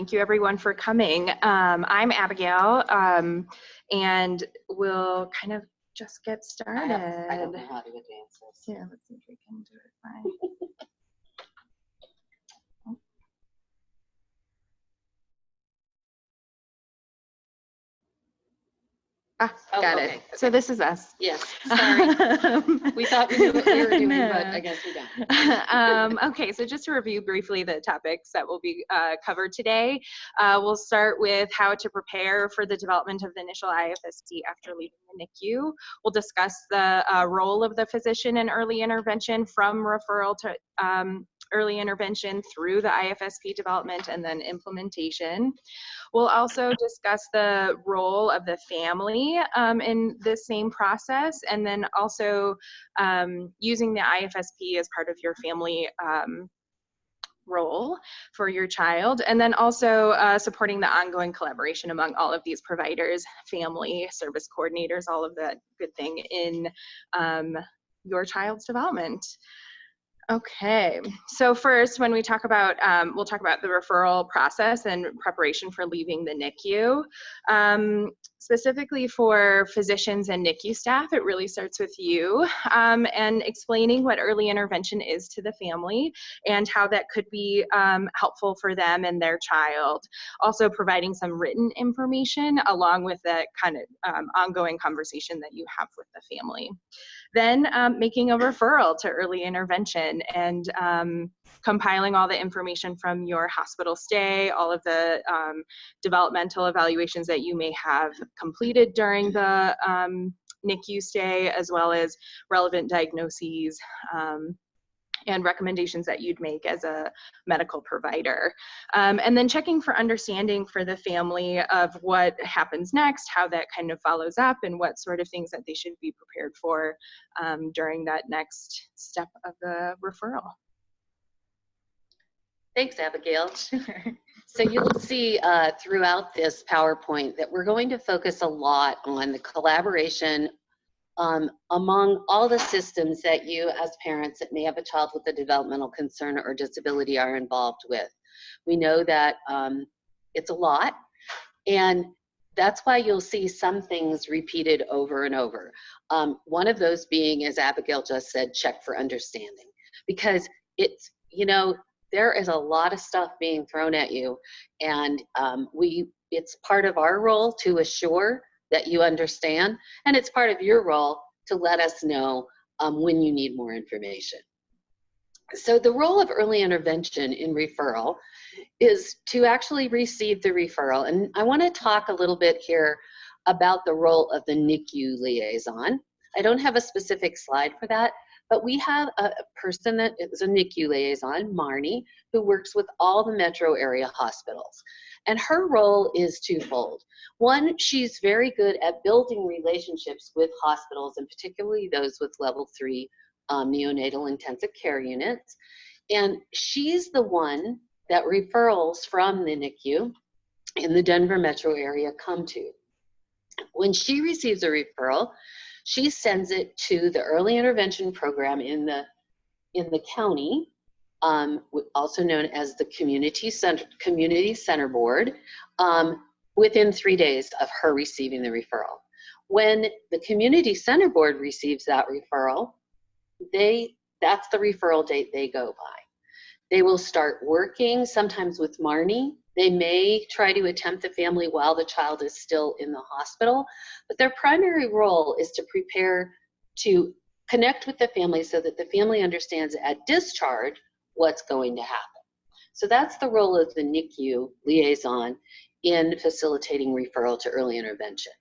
Thank you everyone for coming. I'm Abigail, and we'll kind of just get started. I don't know how to advance this. Yeah, let's see if we can do it fine. Got okay. it. So this is us. Yes, sorry. We thought we knew what we were doing, but I guess we don't. Okay, so just to review briefly the topics that will be covered today, we'll start with how to prepare for the development of the initial IFSP after leaving the NICU. We'll discuss the role of the physician in early intervention from referral to early intervention through the IFSP development and then implementation. We'll also discuss the role of the family in the same process, and then also using the IFSP as part of your family role for your child, and then also supporting the ongoing collaboration among all of these providers, family, service coordinators, all of that good thing in your child's development. Okay, so first, when we talk about, we'll talk about the referral process and preparation for leaving the NICU. Specifically for physicians and NICU staff, it really starts with you and explaining what early intervention is to the family and how that could be helpful for them and their child. Also providing some written information along with that kind of ongoing conversation that you have with the family. Then making a referral to early intervention and compiling all the information from your hospital stay, all of the developmental evaluations that you may have completed during the NICU stay, as well as relevant diagnoses and recommendations that you'd make as a medical provider. And then checking for understanding for the family of what happens next, how that kind of follows up, and what sort of things that they should be prepared for during that next step of the referral. Thanks, Abigail. So you'll see throughout this PowerPoint that we're going to focus a lot on the collaboration among all the systems that you as parents that may have a child with a developmental concern or disability are involved with. We know that it's a lot, and that's why you'll see some things repeated over and over. One of those being, as Abigail just said, check for understanding, because it's, you know, there is a lot of stuff being thrown at you, and it's part of our role to assure that you understand, and it's part of your role to let us know when you need more information. So the role of early intervention in referral is to actually receive the referral, and I want to talk a little bit here about the role of the NICU liaison. I don't have a specific slide for that, but we have a person that is a NICU liaison, Marnie, who works with all the metro area hospitals. And her role is twofold. One, she's very good at building relationships with hospitals, and particularly those with level 3 neonatal intensive care units. And she's the one that referrals from the NICU in the Denver metro area come to. When she receives a referral, she sends it to the early intervention program in the county, also known as the Community Center Board, within 3 days of her receiving the referral. When the Community Center Board receives that referral, that's the referral date they go by. They will start working, sometimes with Marnie. They may try to attempt the family while the child is still in the hospital, but their primary role is to prepare to connect with the family so that the family understands at discharge what's going to happen. So that's the role of the NICU liaison in facilitating referral to early intervention.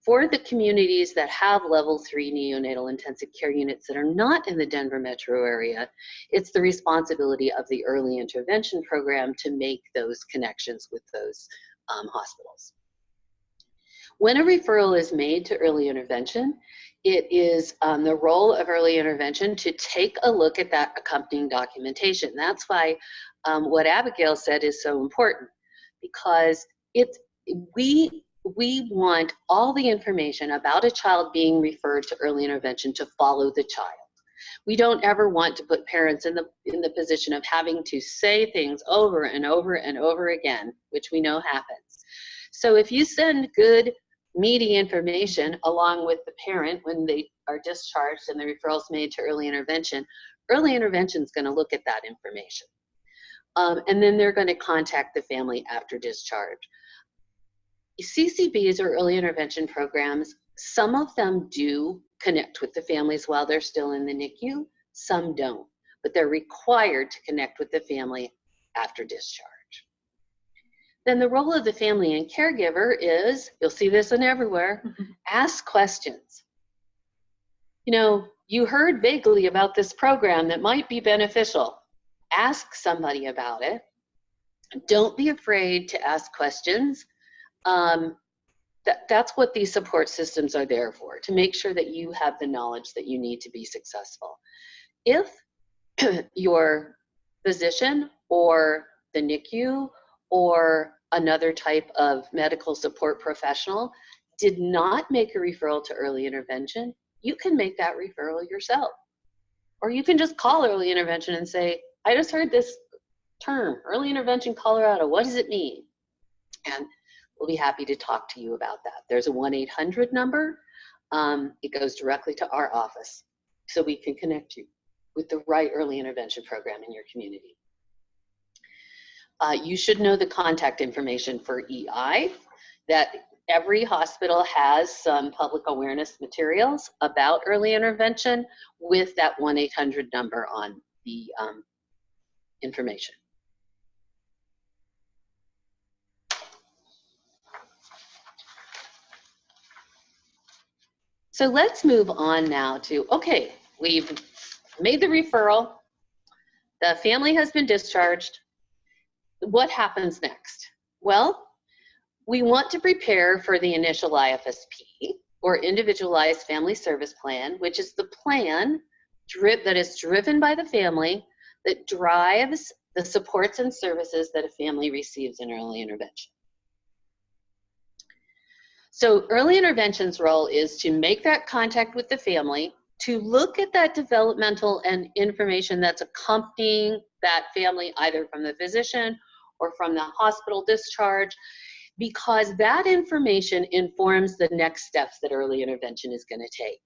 For the communities that have level 3 neonatal intensive care units that are not in the Denver metro area, it's the responsibility of the early intervention program to make those connections with those hospitals. When a referral is made to early intervention, it is the role of early intervention to take a look at that accompanying documentation. That's why what Abigail said is so important, because we want all the information about a child being referred to early intervention to follow the child. We don't ever want to put parents in the position of having to say things over and over and over again, which we know happens. So if you send good, meaty information along with the parent when they are discharged and the referral is made to early intervention is going to look at that information. And then they're going to contact the family after discharge. CCBs, or early intervention programs, some of them do connect with the families while they're still in the NICU, some don't, but they're required to connect with the family after discharge. Then the role of the family and caregiver is, you'll see this in everywhere, ask questions. You know, you heard vaguely about this program that might be beneficial. Ask somebody about it. Don't be afraid to ask questions. That's what these support systems are there for, to make sure that you have the knowledge that you need to be successful. If your physician or the NICU or another type of medical support professional did not make a referral to early intervention, you can make that referral yourself. Or you can just call early intervention and say, I just heard this term, Early Intervention Colorado, what does it mean? And we'll be happy to talk to you about that. There's a 1-800 number. It goes directly to our office, so we can connect you with the right early intervention program in your community. You should know the contact information for EI, that every hospital has some public awareness materials about early intervention with that 1-800 number on the information. So let's move on now to, okay, we've made the referral, the family has been discharged. What happens next? Well, we want to prepare for the initial IFSP, or Individualized Family Service Plan, which is the plan that is driven by the family that drives the supports and services that a family receives in early intervention. So early intervention's role is to make that contact with the family, to look at that developmental and information that's accompanying that family, either from the physician or from the hospital discharge, because that information informs the next steps that early intervention is going to take.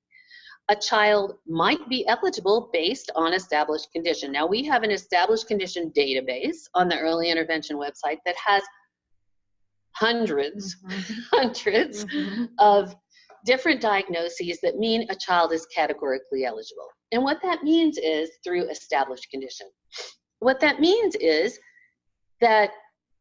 A child might be eligible based on established condition. Now, we have an established condition database on the early intervention website that has hundreds of different diagnoses that mean a child is categorically eligible. And what that means is through established condition. What that means is that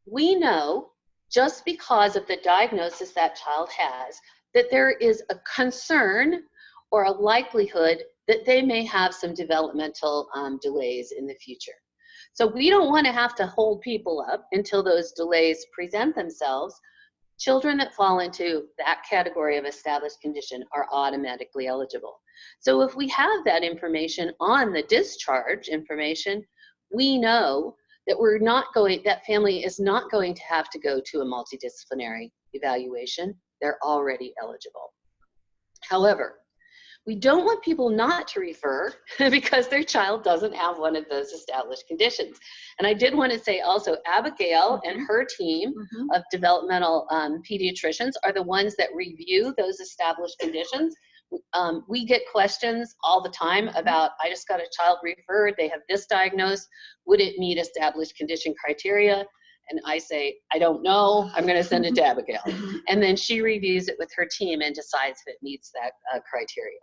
we know, just because of the diagnosis that child has, that there is a concern or a likelihood that they may have some developmental delays in the future. So we don't want to have to hold people up until those delays present themselves. Children that fall into that category of established condition are automatically eligible. So if we have that information on the discharge information, we know that that family is not going to have to go to a multidisciplinary evaluation. They're already eligible. However, we don't want people not to refer because their child doesn't have one of those established conditions. And I did want to say also, Abigail and her team of developmental pediatricians are the ones that review those established conditions. We get questions all the time about, I just got a child referred, they have this diagnosed, would it meet established condition criteria? And I say, I don't know, I'm going to send it to Abigail. And then she reviews it with her team and decides if it meets that criteria.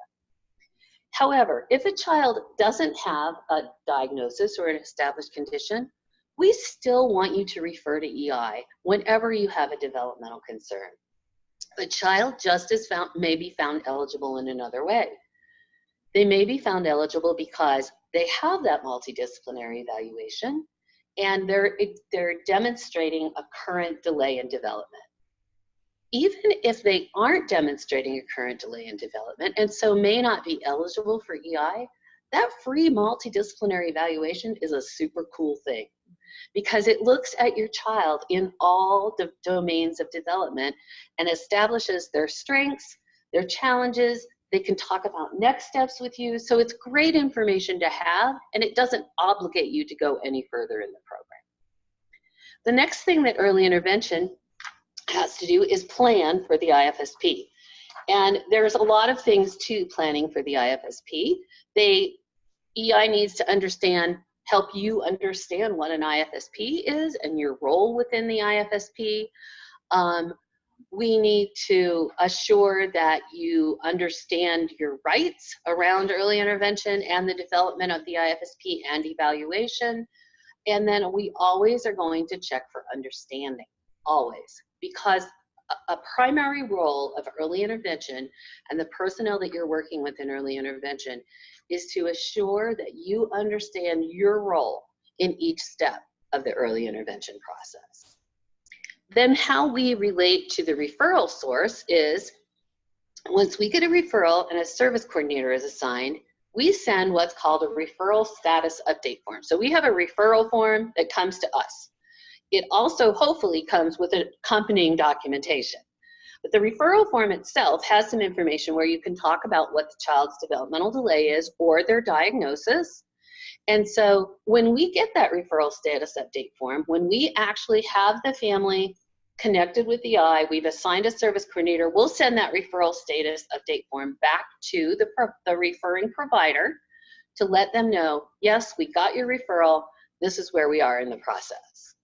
However, if a child doesn't have a diagnosis or an established condition, we still want you to refer to EI whenever you have a developmental concern. The child just may be found eligible in another way. They may be found eligible because they have that multidisciplinary evaluation and they're demonstrating a current delay in development. Even if they aren't demonstrating a current delay in development and so may not be eligible for EI, that free multidisciplinary evaluation is a super cool thing because it looks at your child in all the domains of development and establishes their strengths, their challenges, They can talk about next steps with you. So it's great information to have, and it doesn't obligate you to go any further in the program. The next thing that early intervention has to do is plan for the IFSP. And there's a lot of things to planning for the IFSP. EI needs to help you understand what an IFSP is and your role within the IFSP. We need to assure that you understand your rights around early intervention and the development of the IFSP and evaluation. And then we always are going to check for understanding, always, because a primary role of early intervention and the personnel that you're working with in early intervention is to assure that you understand your role in each step of the early intervention process. Then how we relate to the referral source is, once we get a referral and a service coordinator is assigned, we send what's called a referral status update form. So we have a referral form that comes to us. It also hopefully comes with accompanying documentation. But the referral form itself has some information where you can talk about what the child's developmental delay is or their diagnosis. And so when we get that referral status update form, when we actually have the family connected with the eye, we've assigned a service coordinator, we'll send that referral status update form back to the referring provider to let them know, yes, we got your referral, this is where we are in the process.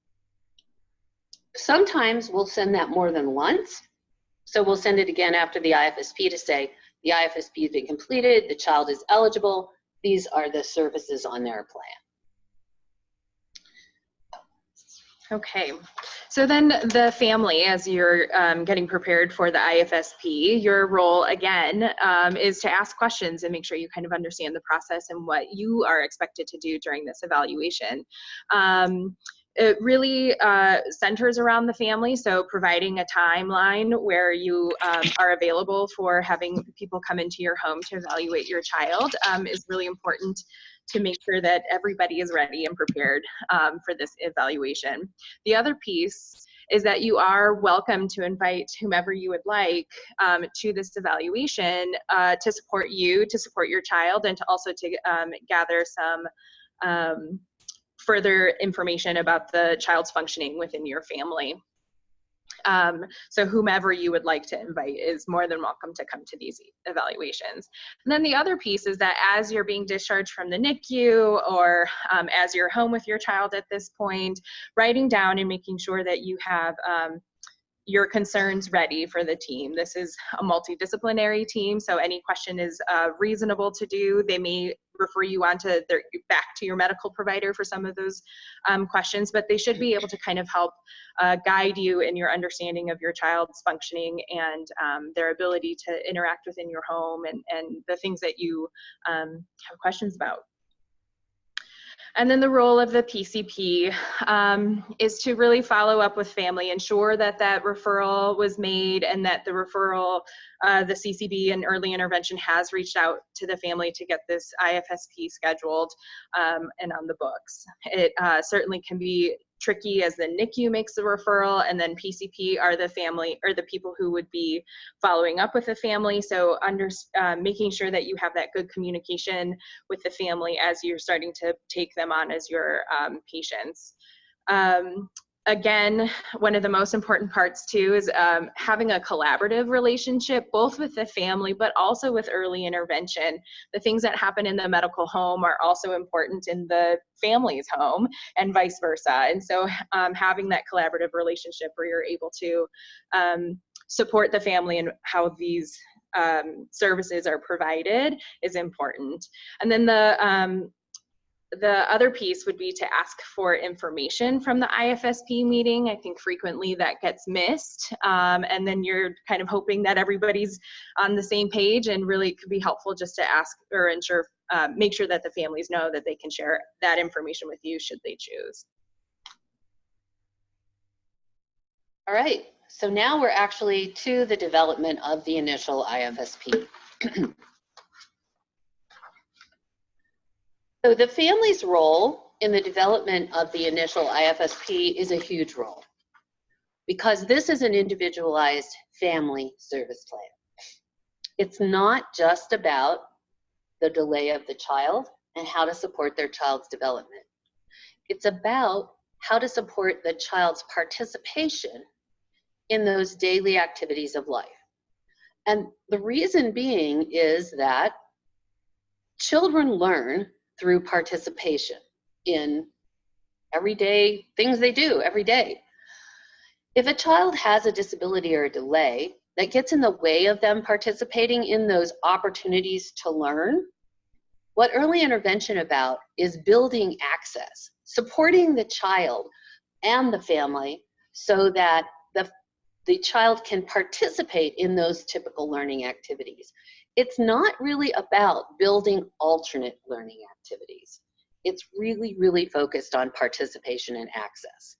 Sometimes we'll send that more than once. So we'll send it again after the IFSP to say, the IFSP has been completed, the child is eligible, these are the services on their plan. Okay, so then the family, as you're getting prepared for the IFSP, your role again is to ask questions and make sure you kind of understand the process and what you are expected to do during this evaluation. It really centers around the family, so providing a timeline where you are available for having people come into your home to evaluate your child is really important to make sure that everybody is ready and prepared for this evaluation. The other piece is that you are welcome to invite whomever you would like to this evaluation to support you, to support your child, and to also to gather some further information about the child's functioning within your family. So whomever you would like to invite is more than welcome to come to these evaluations. And then the other piece is that as you're being discharged from the NICU or as you're home with your child at this point, writing down and making sure that you have your concerns ready for the team. This is a multidisciplinary team, so any question is reasonable to do. They may refer you on to back to your medical provider for some of those questions, but they should be able to kind of help guide you in your understanding of your child's functioning and their ability to interact within your home and the things that you have questions about. And then the role of the PCP is to really follow up with family, ensure that that referral was made and that the referral, the CCB and early intervention has reached out to the family to get this IFSP scheduled and on the books. It certainly can be tricky as the NICU makes the referral, and then PCP are the family or the people who would be following up with the family. So making sure that you have that good communication with the family as you're starting to take them on as your patients. Again, one of the most important parts too is having a collaborative relationship, both with the family, but also with early intervention. The things that happen in the medical home are also important in the family's home and vice versa. And so having that collaborative relationship where you're able to support the family and how these services are provided is important. And then the other piece would be to ask for information from the IFSP meeting. I think frequently that gets missed. And then you're kind of hoping that everybody's on the same page, and really it could be helpful just to ask or ensure, make sure that the families know that they can share that information with you should they choose. All right, so now we're actually to the development of the initial IFSP. So the family's role in the development of the initial IFSP is a huge role, because this is an individualized family service plan. It's not just about the delay of the child and how to support their child's development. It's about how to support the child's participation in those daily activities of life. And the reason being is that children learn through participation in everyday things they do every day. If a child has a disability or a delay that gets in the way of them participating in those opportunities to learn, what early intervention about is building access, supporting the child and the family so that the child can participate in those typical learning activities. It's not really about building alternate learning activities. It's really, really focused on participation and access.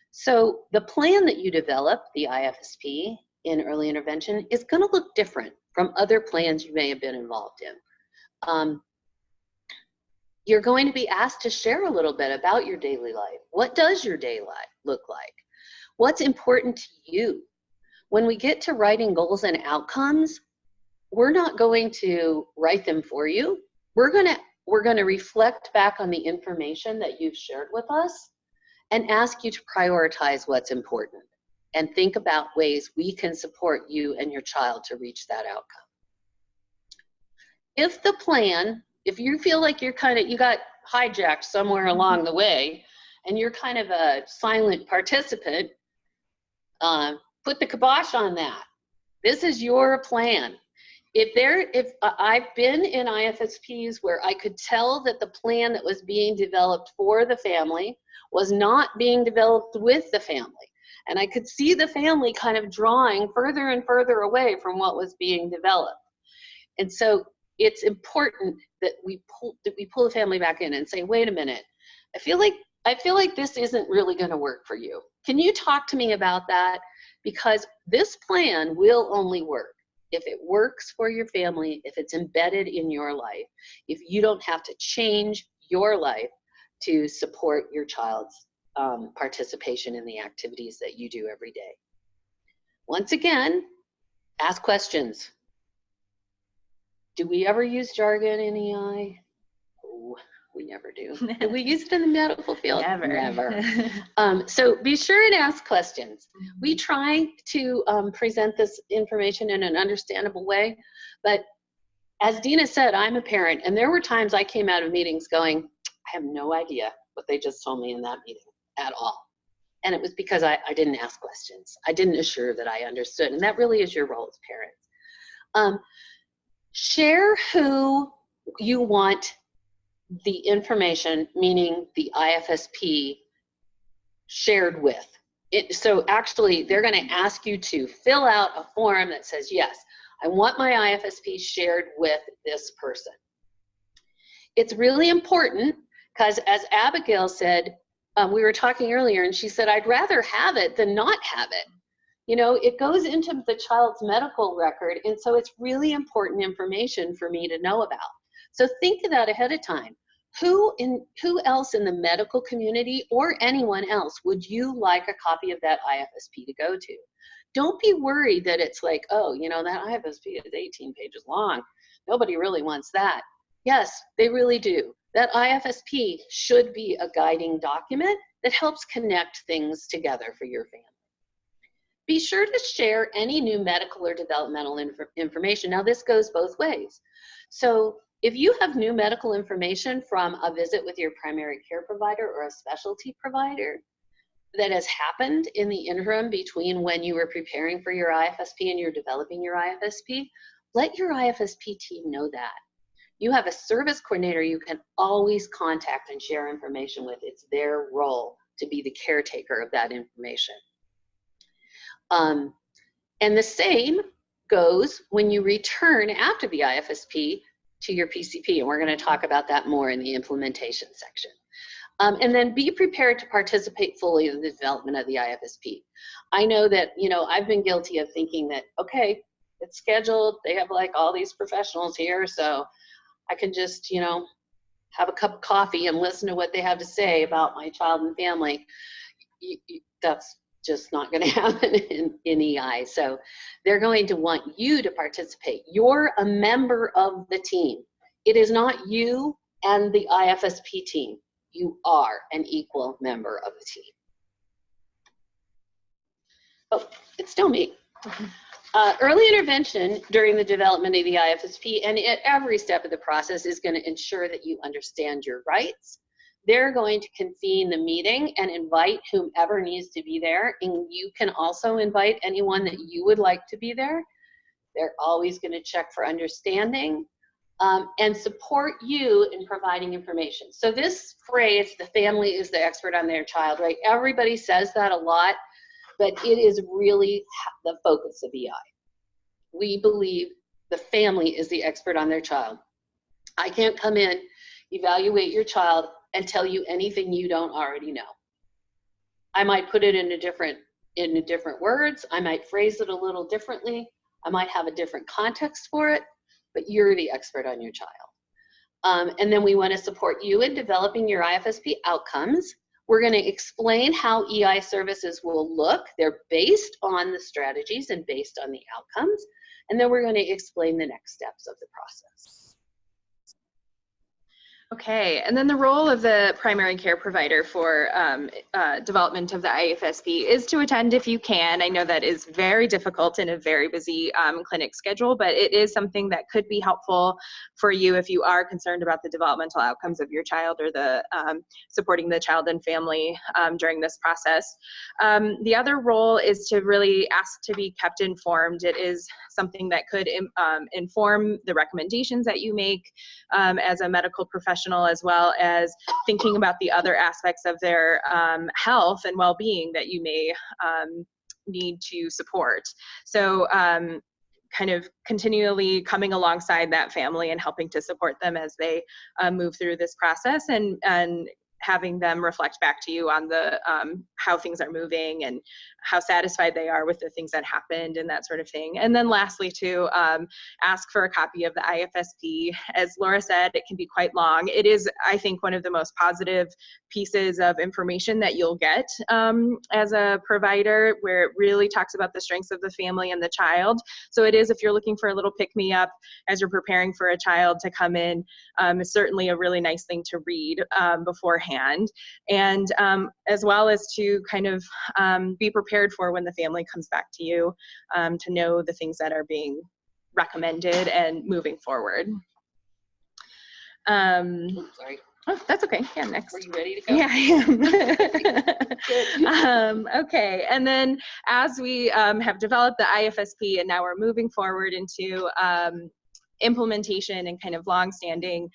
So the plan that you develop, the IFSP in early intervention, is going to look different from other plans you may have been involved in. You're going to be asked to share a little bit about your daily life. What does your day look like? What's important to you? When we get to writing goals and outcomes, we're not going to write them for you. We're going to reflect back on the information that you've shared with us and ask you to prioritize what's important and think about ways we can support you and your child to reach that outcome. If the plan, if you feel like you got hijacked somewhere along the way and you're kind of a silent participant, put the kibosh on that. This is your plan. If I've been in IFSPs where I could tell that the plan that was being developed for the family was not being developed with the family. And I could see the family kind of drawing further and further away from what was being developed. And so it's important that we pull the family back in and say, wait a minute, I feel like this isn't really going to work for you. Can you talk to me about that? Because this plan will only work if it works for your family, if it's embedded in your life, if you don't have to change your life to support your child's participation in the activities that you do every day. Once again, ask questions. Do we ever use jargon in EI? Oh, we never do. Do we use it in the medical field? Never. So be sure and ask questions. We try to present this information in an understandable way, but as Dina said, I'm a parent, and there were times I came out of meetings going, I have no idea what they just told me in that meeting at all. And it was because I didn't ask questions. I didn't assure that I understood, and that really is your role as parents. Share who you want the information, meaning the IFSP, shared with. So actually, they're going to ask you to fill out a form that says, yes, I want my IFSP shared with this person. It's really important because, as Abigail said, we were talking earlier, and she said, I'd rather have it than not have it. You know, it goes into the child's medical record, and so it's really important information for me to know about. So think of that ahead of time. Who else in the medical community or anyone else would you like a copy of that IFSP to go to? Don't be worried that it's like, oh, you know, that IFSP is 18 pages long. Nobody really wants that. Yes, they really do. That IFSP should be a guiding document that helps connect things together for your family. Be sure to share any new medical or developmental information. Now, this goes both ways. So if you have new medical information from a visit with your primary care provider or a specialty provider that has happened in the interim between when you were preparing for your IFSP and you're developing your IFSP, let your IFSP team know that. You have a service coordinator you can always contact and share information with. It's their role to be the caretaker of that information. And the same goes when you return after the IFSP to your PCP, and we're going to talk about that more in the implementation section. And then be prepared to participate fully in the development of the IFSP. I know that, you know, I've been guilty of thinking that, okay, it's scheduled, they have like all these professionals here, so I can just, you know, have a cup of coffee and listen to what they have to say about my child and family. That's just not going to happen in EI. So they're going to want you to participate. You're a member of the team. It is not you and the IFSP team. You are an equal member of the team. Oh, it's still me. Early intervention during the development of the IFSP and at every step of the process is going to ensure that you understand your rights. They're going to convene the meeting and invite whomever needs to be there, and you can also invite anyone that you would like to be there. They're always going to check for understanding and support you in providing information. So this phrase, the family is the expert on their child, right? Everybody says that a lot, but it is really the focus of EI. We believe the family is the expert on their child. I can't come in, evaluate your child, and tell you anything you don't already know. I might put it in different words. I might phrase it a little differently. I might have a different context for it, but you're the expert on your child. And then we want to support you in developing your IFSP outcomes. We're going to explain how EI services will look. They're based on the strategies and based on the outcomes. And then we're going to explain the next steps of the process. Okay, and then the role of the primary care provider for development of the IFSP is to attend if you can. I know that is very difficult in a very busy clinic schedule, but it is something that could be helpful for you if you are concerned about the developmental outcomes of your child or the supporting the child and family during this process. The other role is to really ask to be kept informed. It is something that could inform the recommendations that you make as a medical professional, as well as thinking about the other aspects of their health and well-being that you may need to support. So kind of continually coming alongside that family and helping to support them as they move through this process, and having them reflect back to you on the how things are moving and how satisfied they are with the things that happened and that sort of thing. And then lastly, to ask for a copy of the IFSP. As Laura said, it can be quite long. It is, I think, one of the most positive pieces of information that you'll get as a provider, where it really talks about the strengths of the family and the child. So it is, if you're looking for a little pick-me-up as you're preparing for a child to come in, it's certainly a really nice thing to read beforehand. And as well as to kind of be prepared for when the family comes back to you, to know the things that are being recommended and moving forward. Sorry. Oh, that's okay. Yeah, next. Are you ready to go? Yeah, I am. Okay, and then as we have developed the IFSP and now we're moving forward into implementation and kind of long-standing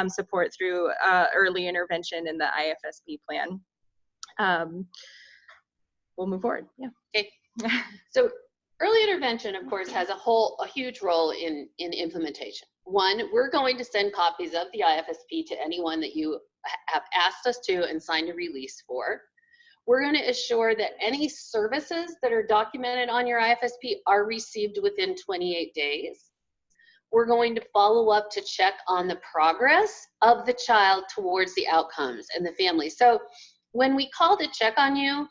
support through early intervention in the IFSP plan. We'll move forward. Yeah. Okay. So early intervention, of course, has a huge role in implementation. One, we're going to send copies of the IFSP to anyone that you have asked us to and signed a release for. We're going to assure that any services that are documented on your IFSP are received within 28 days. We're going to follow up to check on the progress of the child towards the outcomes and the family. So when we call to check on you,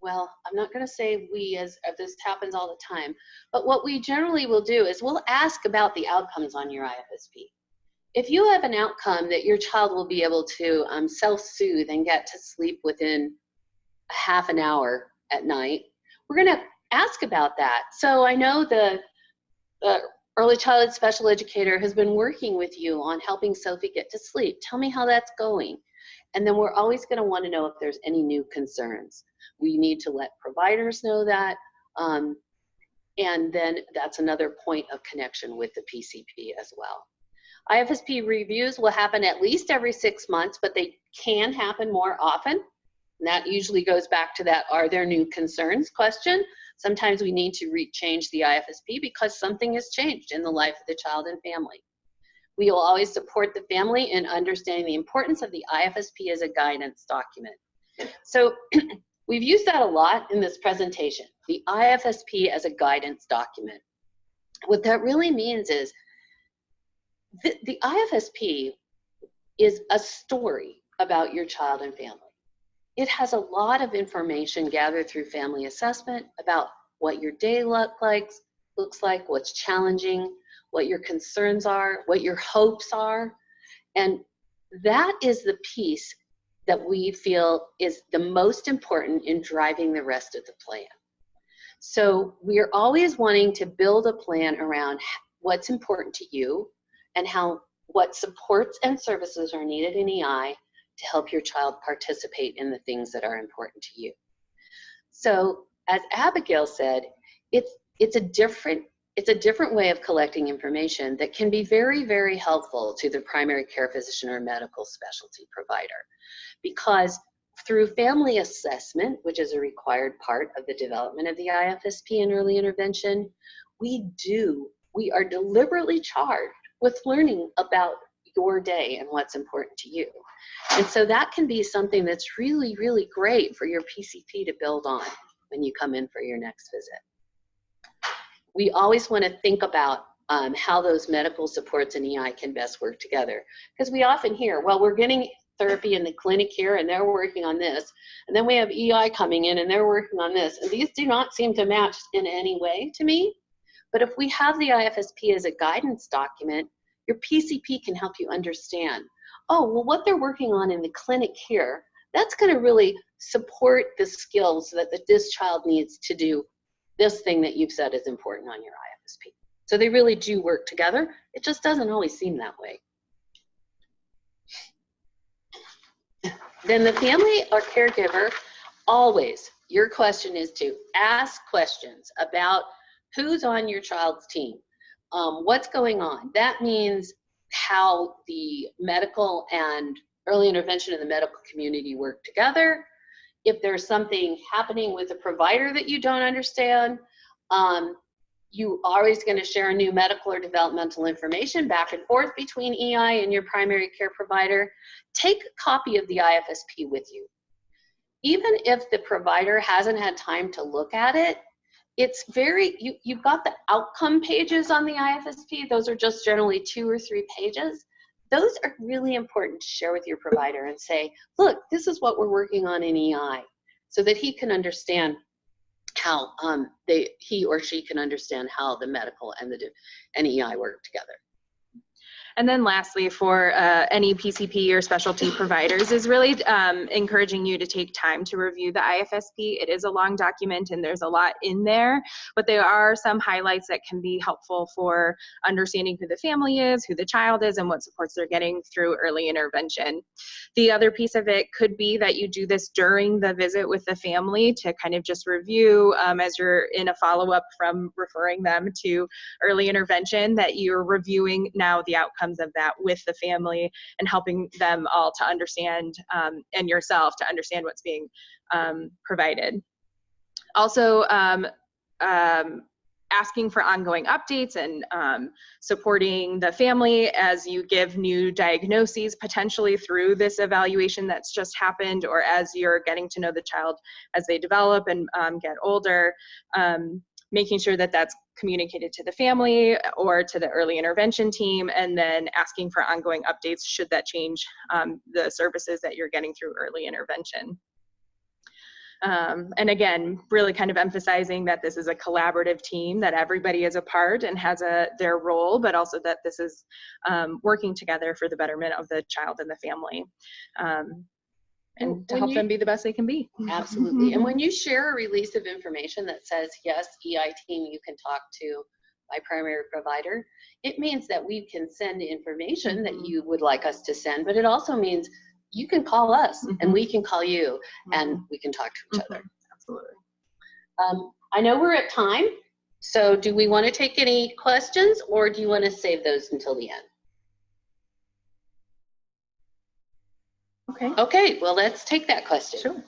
well, I'm not going to say we, as this happens all the time, but what we generally will do is we'll ask about the outcomes on your IFSP. If you have an outcome that your child will be able to self-soothe and get to sleep within a half an hour at night, we're going to ask about that. So I know the early childhood special educator has been working with you on helping Sophie get to sleep. Tell me how that's going. And then we're always going to want to know if there's any new concerns. We need to let providers know that. And then that's another point of connection with the PCP as well. IFSP reviews will happen at least every 6 months, but they can happen more often. And that usually goes back to that, are there new concerns question. Sometimes we need to change the IFSP because something has changed in the life of the child and family. We will always support the family in understanding the importance of the IFSP as a guidance document. So we've used that a lot in this presentation, the IFSP as a guidance document. What that really means is the IFSP is a story about your child and family. it has a lot of information gathered through family assessment about what your day looks like, what's challenging, what your concerns are, what your hopes are. And that is the piece that we feel is the most important in driving the rest of the plan. So we're always wanting to build a plan around what's important to you and what supports and services are needed in EI to help your child participate in the things that are important to you. So as Abigail said, it's a different way of collecting information that can be very, very helpful to the primary care physician or medical specialty provider, because through family assessment, which is a required part of the development of the IFSP and early intervention, we are deliberately charged with learning about your day and what's important to you. And so that can be something that's really, really great for your PCP to build on when you come in for your next visit. We always want to think about how those medical supports and EI can best work together, because we often hear, well, we're getting therapy in the clinic here and they're working on this, and then we have EI coming in and they're working on this, and these do not seem to match in any way to me. But if we have the IFSP as a guidance document, your PCP can help you understand, oh, well, what they're working on in the clinic here, that's going to really support the skills that this child needs to do this thing that you've said is important on your IFSP. So they really do work together. It just doesn't always seem that way. Then the family or caregiver, always, your question is to ask questions about who's on your child's team, what's going on. That means how the medical and early intervention in the medical community work together. If there's something happening with a provider that you don't understand, you are always going to share new medical or developmental information back and forth between EI and your primary care provider. Take a copy of the IFSP with you. Even if the provider hasn't had time to look at it, it's you've got the outcome pages on the IFSP. Those are just generally 2 or 3 pages. Those are really important to share with your provider and say, look, this is what we're working on in EI, so that he can understand how he or she can understand how the medical and EI work together. And then lastly, for any PCP or specialty providers, is really encouraging you to take time to review the IFSP. It is a long document and there's a lot in there, but there are some highlights that can be helpful for understanding who the family is, who the child is, and what supports they're getting through early intervention. The other piece of it could be that you do this during the visit with the family to kind of just review as you're in a follow-up from referring them to early intervention, that you're reviewing now the outcomes of that with the family and helping them all to understand and yourself to understand what's being provided. Also, asking for ongoing updates and supporting the family as you give new diagnoses potentially through this evaluation that's just happened, or as you're getting to know the child as they develop and get older. Making sure that that's communicated to the family or to the early intervention team, and then asking for ongoing updates should that change the services that you're getting through early intervention. And again, really kind of emphasizing that this is a collaborative team, that everybody is a part and has their role, but also that this is working together for the betterment of the child and the family. And to help them be the best they can be. Absolutely. And when you share a release of information that says, yes, EI team, you can talk to my primary provider, it means that we can send information that you would like us to send, but it also means you can call us and we can call you and we can talk to each other. Absolutely. I know we're at time, so do we want to take any questions, or do you want to save those until the end? Okay, well, let's take that question. Sure.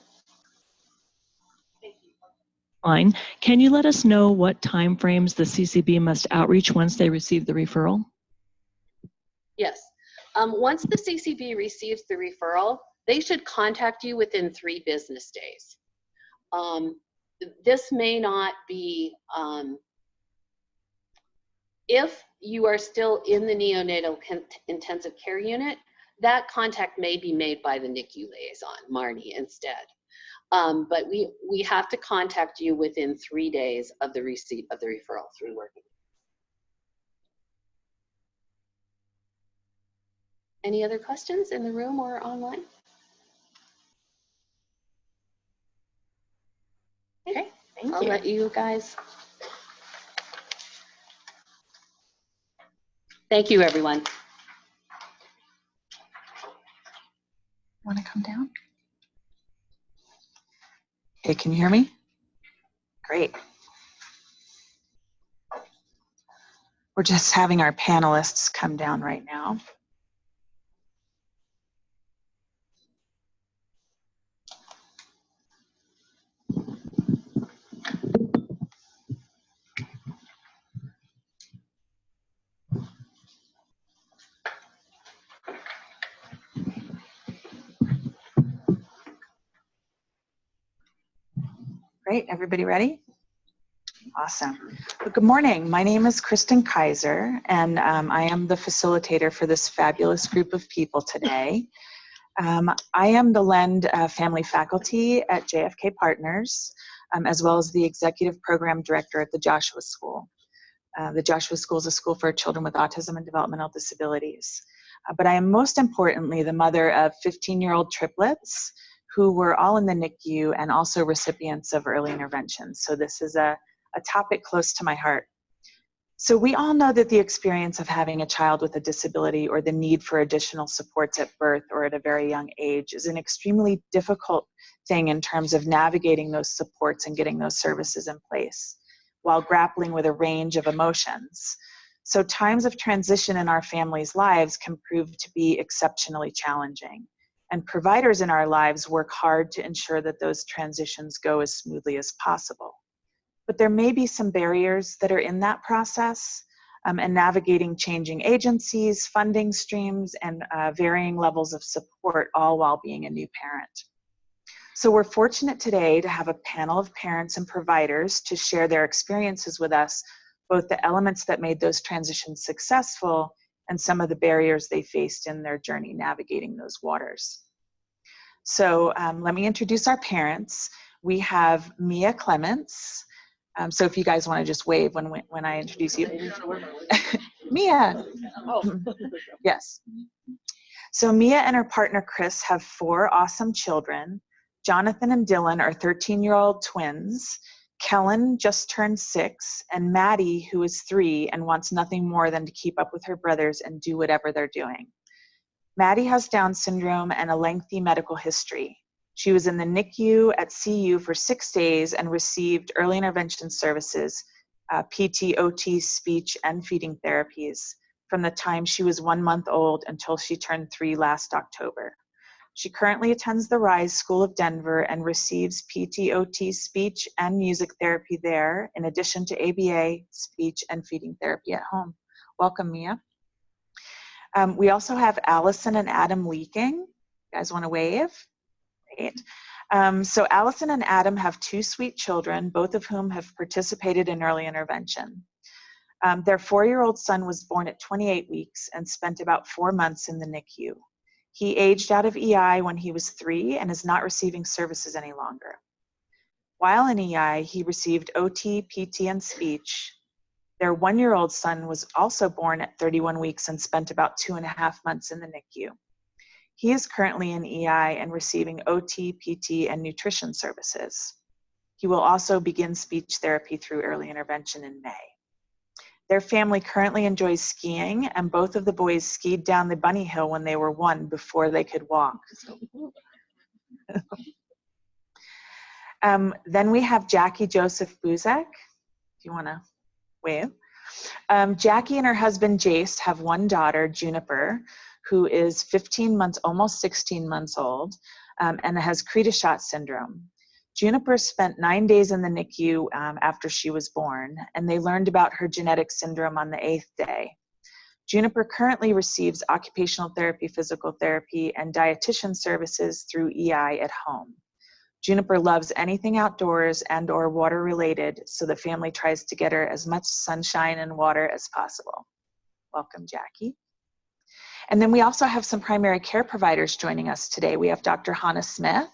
Line. Can you let us know what timeframes the CCB must outreach once they receive the referral? Yes. Once the CCB receives the referral, they should contact you within 3 business days. This may not be, if you are still in the neonatal intensive care unit, that contact may be made by the NICU liaison, Marnie, instead. But we have to contact you within 3 days of the receipt of the referral, 3 working. Any other questions in the room or online? Okay, Thank I'll you. let you guys. Thank you, everyone. Want to come down? Okay, can you hear me? Great. We're just having our panelists come down right now. Great, everybody ready? Awesome. Well, good morning. My name is Kristen Kaiser, and I am the facilitator for this fabulous group of people today. I am the LEND family faculty at JFK Partners, as well as the executive program director at the Joshua School. The Joshua School is a school for children with autism and developmental disabilities. But I am most importantly the mother of 15-year-old triplets who were all in the NICU and also recipients of early intervention. So this is a topic close to my heart. So we all know that the experience of having a child with a disability or the need for additional supports at birth or at a very young age is an extremely difficult thing in terms of navigating those supports and getting those services in place while grappling with a range of emotions. So times of transition in our families' lives can prove to be exceptionally challenging. And providers in our lives work hard to ensure that those transitions go as smoothly as possible. But there may be some barriers that are in that process, and navigating changing agencies, funding streams, and varying levels of support, all while being a new parent. So we're fortunate today to have a panel of parents and providers to share their experiences with us, both the elements that made those transitions successful and some of the barriers they faced in their journey navigating those waters. So let me introduce our parents. We have Mia Clements. So if you guys want to just wave when I introduce you. Mia. Oh. Yes. So Mia and her partner Chris have 4 awesome children. Jonathan and Dylan are 13-year-old twins. Kellen just turned 6, and Maddie, who is 3 and wants nothing more than to keep up with her brothers and do whatever they're doing. Maddie has Down syndrome and a lengthy medical history. She was in the NICU at CU for 6 days and received early intervention services, PT, OT, speech, and feeding therapies from the time she was 1 month old until she turned 3 last October. She currently attends the RISE School of Denver and receives PT, OT, speech, and music therapy there, in addition to ABA, speech, and feeding therapy at home. Welcome, Mia. We also have Allison and Adam Leaking. You guys want to wave? Great. So Allison and Adam have 2 sweet children, both of whom have participated in early intervention. Their 4-year-old son was born at 28 weeks and spent about 4 months in the NICU. He aged out of EI when he was 3 and is not receiving services any longer. While in EI, he received OT, PT, and speech. Their 1-year-old son was also born at 31 weeks and spent about 2.5 months in the NICU. He is currently in EI and receiving OT, PT, and nutrition services. He will also begin speech therapy through early intervention in May. Their family currently enjoys skiing, and both of the boys skied down the bunny hill when they were 1 before they could walk. Then we have Jackie Joseph Buzek, if you want to wave. Jackie and her husband Jace have 1 daughter, Juniper, who is 15 months, almost 16 months old, and has Crete-Shot syndrome. Juniper spent 9 days in the NICU after she was born, and they learned about her genetic syndrome on the 8th day. Juniper currently receives occupational therapy, physical therapy, and dietitian services through EI at home. Juniper loves anything outdoors and/or water-related, so the family tries to get her as much sunshine and water as possible. Welcome, Jackie. And then we also have some primary care providers joining us today. We have Dr. Hannah Smith.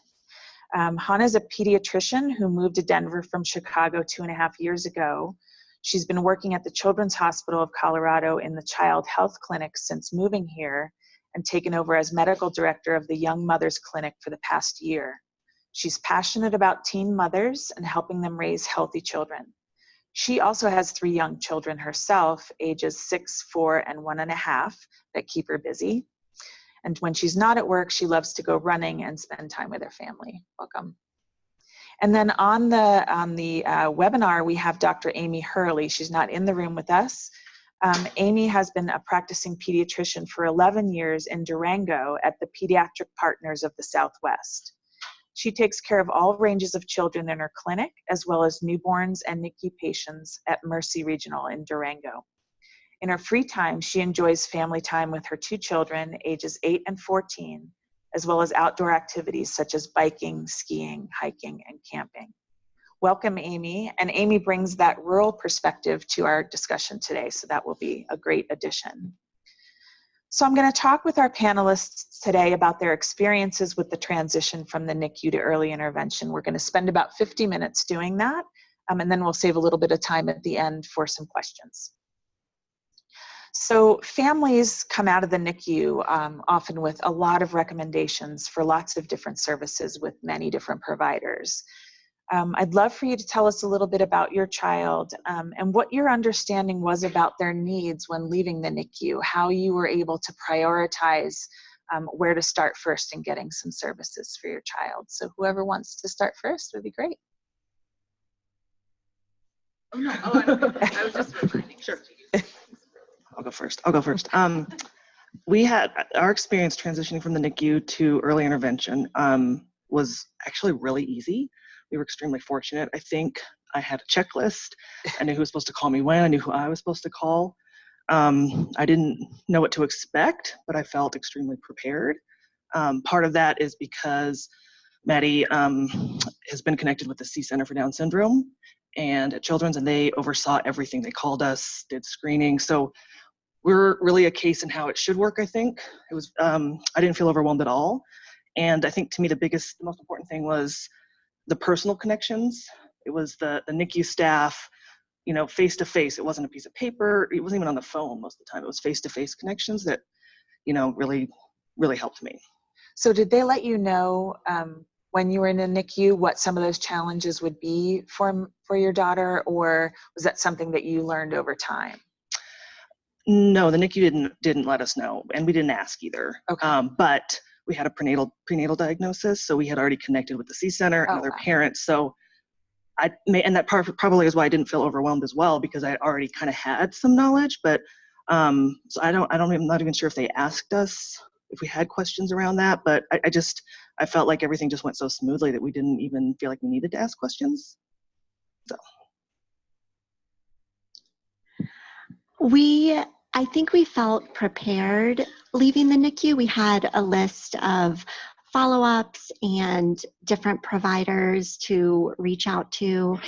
Hannah is a pediatrician who moved to Denver from Chicago 2.5 years ago. She's been working at the Children's Hospital of Colorado in the Child Health Clinic since moving here and taken over as medical director of the Young Mothers Clinic for the past year. She's passionate about teen mothers and helping them raise healthy children. She also has 3 young children herself, ages 6, 4, and 1.5, that keep her busy. And when she's not at work, she loves to go running and spend time with her family. Welcome. And then on the webinar, we have Dr. Amy Hurley. She's not in the room with us. Amy has been a practicing pediatrician for 11 years in Durango at the Pediatric Partners of the Southwest. She takes care of all ranges of children in her clinic, as well as newborns and NICU patients at Mercy Regional in Durango. In her free time, she enjoys family time with her 2 children, ages 8 and 14, as well as outdoor activities such as biking, skiing, hiking, and camping. Welcome, Amy. And Amy brings that rural perspective to our discussion today, so that will be a great addition. So I'm going to talk with our panelists today about their experiences with the transition from the NICU to early intervention. We're going to spend about 50 minutes doing that, and then we'll save a little bit of time at the end for some questions. So families come out of the NICU often with a lot of recommendations for lots of different services with many different providers. I'd love for you to tell us a little bit about your child and what your understanding was about their needs when leaving the NICU, how you were able to prioritize where to start first in getting some services for your child. So whoever wants to start first would be great. Oh, no. Oh, I don't know. I was just reminding. Sure. I'll go first. We had our experience transitioning from the NICU to early intervention was actually really easy. We were extremely fortunate. I think I had a checklist. I knew who was supposed to call me when. I knew who I was supposed to call. I didn't know what to expect, but I felt extremely prepared. Part of that is because Maddie has been connected with the C Center for Down Syndrome and at Children's, and they oversaw everything. They called us, did screening. So we're really a case in how it should work, I think. It was, I didn't feel overwhelmed at all. And I think to me, the most important thing was the personal connections. It was the NICU staff, you know, face-to-face. It wasn't a piece of paper. It wasn't even on the phone most of the time. It was face-to-face connections that, you know, really, really helped me. So did they let you know when you were in the NICU what some of those challenges would be for your daughter, or was that something that you learned over time? No, the NICU didn't let us know, and we didn't ask either. Okay. But we had a prenatal diagnosis, so we had already connected with the C Center and other parents. So and that probably is why I didn't feel overwhelmed as well, because I already kind of had some knowledge. But so I'm not even sure if they asked us if we had questions around that. But I felt like everything just went so smoothly that we didn't even feel like we needed to ask questions. So. I think we felt prepared leaving the NICU. We had a list of follow-ups and different providers to reach out to.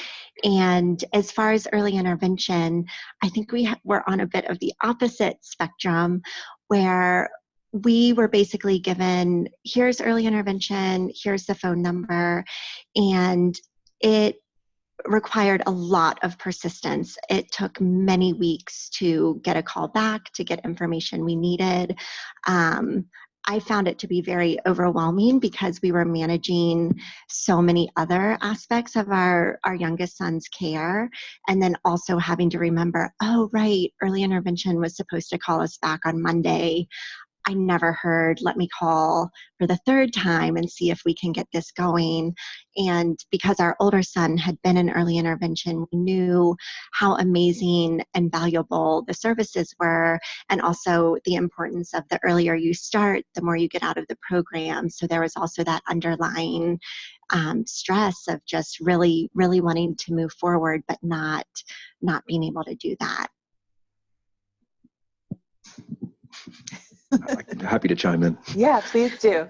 And as far as early intervention, I think we were on a bit of the opposite spectrum, where we were basically given, here's early intervention, here's the phone number, and it required a lot of persistence. It took many weeks to get a call back, to get information we needed. I found it to be very overwhelming because we were managing so many other aspects of our youngest son's care, and then also having to remember, oh, right, early intervention was supposed to call us back on Monday. I never heard, let me call for the 3rd time and see if we can get this going. And because our older son had been in early intervention, we knew how amazing and valuable the services were, and also the importance of the earlier you start, the more you get out of the program. So there was also that underlying stress of just really, really wanting to move forward, but not being able to do that. I'm happy to chime in. Yeah, please do.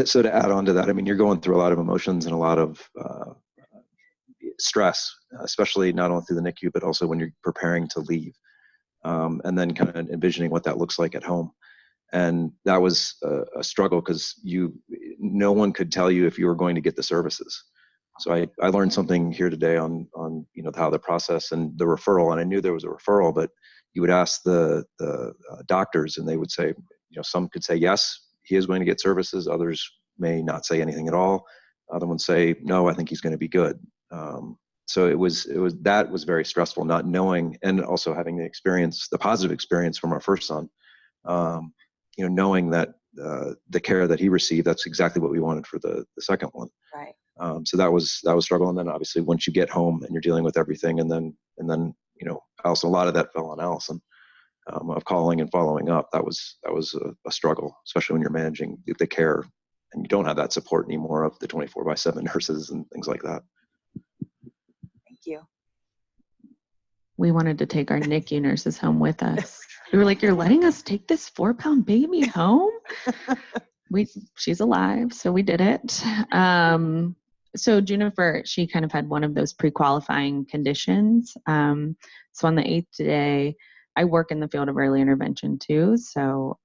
So to add on to that, I mean, you're going through a lot of emotions and a lot of stress, especially not only through the NICU, but also when you're preparing to leave, and then kind of envisioning what that looks like at home. And that was a struggle because no one could tell you if you were going to get the services. So I learned something here today on how the process and the referral, and I knew there was a referral, but you would ask the doctors and they would say, some could say yes, he is going to get services. Others may not say anything at all. Other ones say no, I think he's going to be good. So that was very stressful, not knowing, and also having the positive experience from our first son. Knowing that the care that he received, that's exactly what we wanted for the second one. Right. So that was a struggle. And then obviously once you get home and you're dealing with everything, and then also a lot of that fell on Allison, of calling and following up. That was a struggle, especially when you're managing the care and you don't have that support anymore of the 24/7 nurses and things like that. Thank you. We wanted to take our NICU nurses home with us. We were like, "You're letting us take this 4-pound baby home?" She's alive, so we did it. So Juniper, she kind of had one of those pre-qualifying conditions. So on the 8th day, I work in the field of early intervention too. So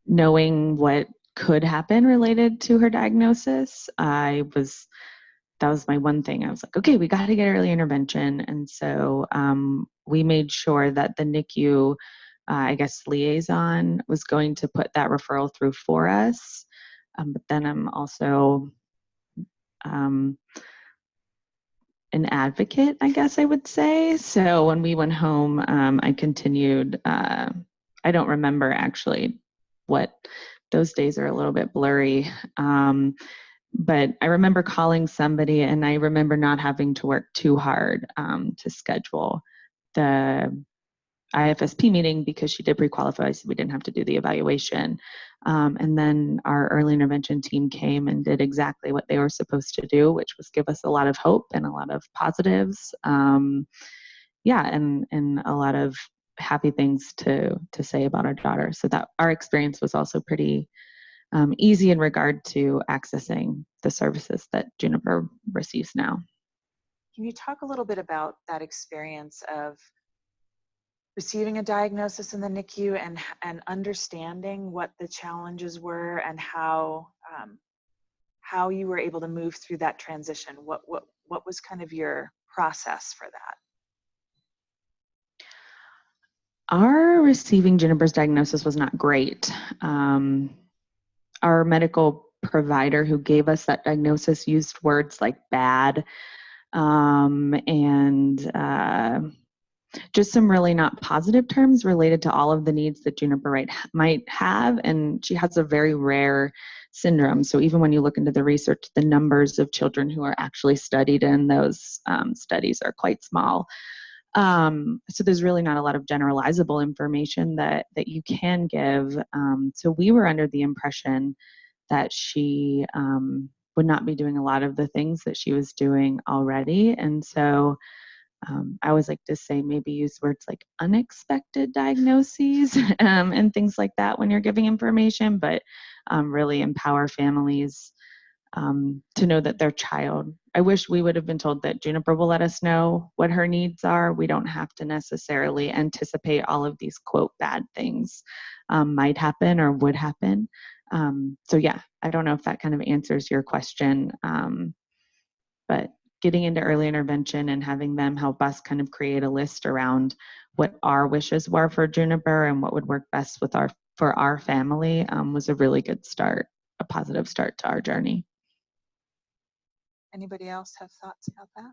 knowing what could happen related to her diagnosis, that was my one thing. I was like, okay, we got to get early intervention. And so we made sure that the NICU, liaison was going to put that referral through for us. But then I'm also an advocate, I guess I would say. So when we went home, I continued, I don't remember actually what those days are a little bit blurry. But I remember calling somebody, and I remember not having to work too hard to schedule the IFSP meeting because she did pre-qualify, so we didn't have to do the evaluation. And then our early intervention team came and did exactly what they were supposed to do, which was give us a lot of hope and a lot of positives. And a lot of happy things to say about our daughter. So that our experience was also pretty easy in regard to accessing the services that Juniper receives now. Can you talk a little bit about that experience of receiving a diagnosis in the NICU and understanding what the challenges were and how you were able to move through that transition? What was kind of your process for that? Our receiving Juniper's diagnosis was not great. Our medical provider who gave us that diagnosis used words like bad and just some really not positive terms related to all of the needs that Juniper might have. And she has a very rare syndrome. So even when you look into the research, the numbers of children who are actually studied in those studies are quite small. So there's really not a lot of generalizable information that you can give. So we were under the impression that she would not be doing a lot of the things that she was doing already. And so I always like to say maybe use words like unexpected diagnoses and things like that when you're giving information, but really empower families to know that their child. I wish we would have been told that Juniper will let us know what her needs are. We don't have to necessarily anticipate all of these quote bad things might happen or would happen. So yeah, I don't know if that kind of answers your question, but getting into early intervention and having them help us kind of create a list around what our wishes were for Juniper and what would work best for our family was a really good start, a positive start to our journey. Anybody else have thoughts about that?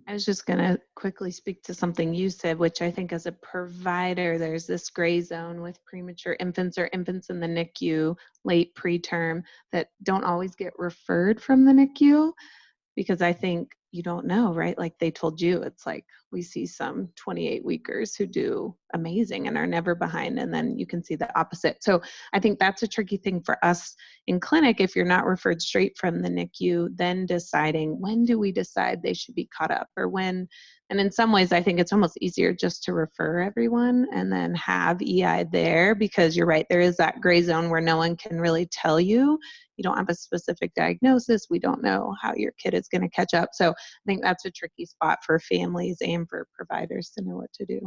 I was just going to quickly speak to something you said, which I think as a provider, there's this gray zone with premature infants or infants in the NICU, late preterm, that don't always get referred from the NICU because I think you don't know, right? Like they told you, it's like we see some 28-weekers who do amazing and are never behind, and then you can see the opposite. So I think that's a tricky thing for us in clinic if you're not referred straight from the NICU, then deciding when do we decide they should be caught up or when. And in some ways, I think it's almost easier just to refer everyone and then have EI there because you're right, there is that gray zone where no one can really tell you. You don't have a specific diagnosis. We don't know how your kid is going to catch up. So I think that's a tricky spot for families and for providers to know what to do.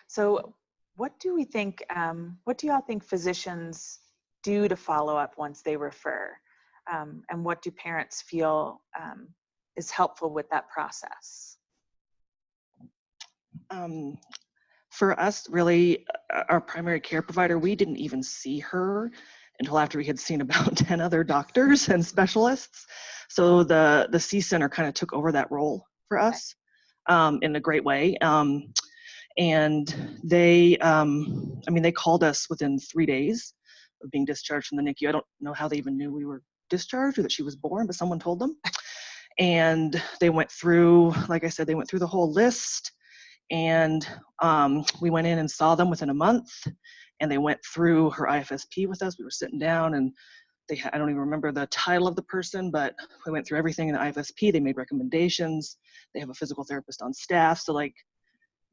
So what do we think, what do y'all think physicians do to follow up once they refer? And what do parents feel is helpful with that process? For us, really, our primary care provider, we didn't even see her until after we had seen about 10 other doctors and specialists. So the C Center kind of took over that role for us in a great way. And they, they called us within 3 days of being discharged from the NICU. I don't know how they even knew we were discharged or that she was born, but someone told them. And they went through, like I said, they went through the whole list. And we went in and saw them within a month, and they went through her IFSP with us. We were sitting down, and I don't even remember the title of the person, but we went through everything in the IFSP. They made recommendations. They have a physical therapist on staff. So like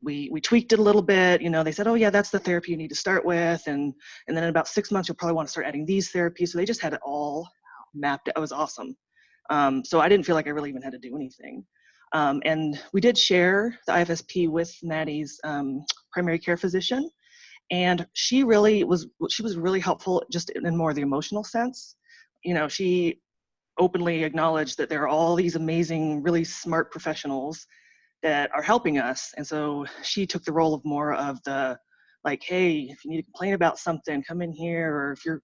we tweaked it a little bit. You know, they said, oh yeah, that's the therapy you need to start with. And then in about 6 months, you'll probably want to start adding these therapies. So they just had it all mapped. It was awesome. So I didn't feel like I really even had to do anything. And we did share the IFSP with Maddie's primary care physician, and she was really helpful just in more of the emotional sense. You know, she openly acknowledged that there are all these amazing, really smart professionals that are helping us, and so she took the role of more of the like, hey, if you need to complain about something, come in here, or if you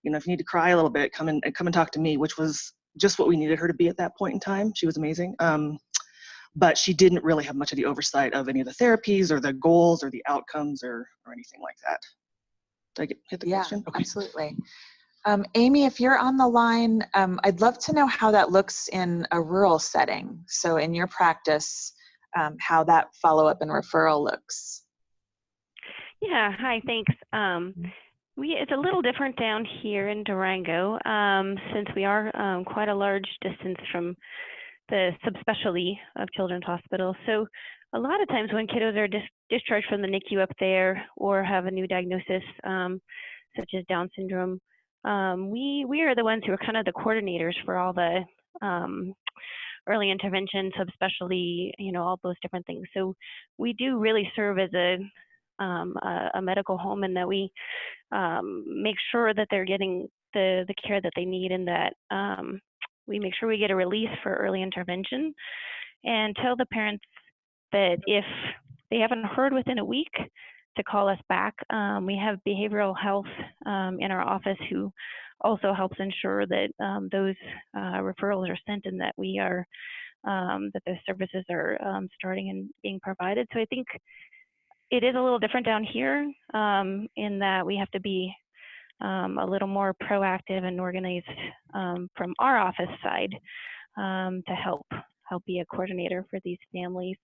need to cry a little bit, come and talk to me, which was just what we needed her to be at that point in time. She was amazing. But she didn't really have much of the oversight of any of the therapies or the goals or the outcomes or anything like that. Did I hit the question? Okay. Absolutely. Amy, if you're on the line, I'd love to know how that looks in a rural setting. So in your practice, how that follow-up and referral looks. Yeah, hi, thanks. It's a little different down here in Durango, since we are quite a large distance from the subspecialty of Children's Hospital. So a lot of times when kiddos are discharged from the NICU up there or have a new diagnosis, such as Down syndrome, we are the ones who are kind of the coordinators for all the early intervention, subspecialty, all those different things. So we do really serve as a medical home, in that we make sure that they're getting the care that they need, and that we make sure we get a release for early intervention, and tell the parents that if they haven't heard within a week, to call us back. We have behavioral health in our office who also helps ensure that those referrals are sent, and that we are that the services are starting and being provided. So I think it is a little different down here in that we have to be a little more proactive and organized from our office side to help be a coordinator for these families.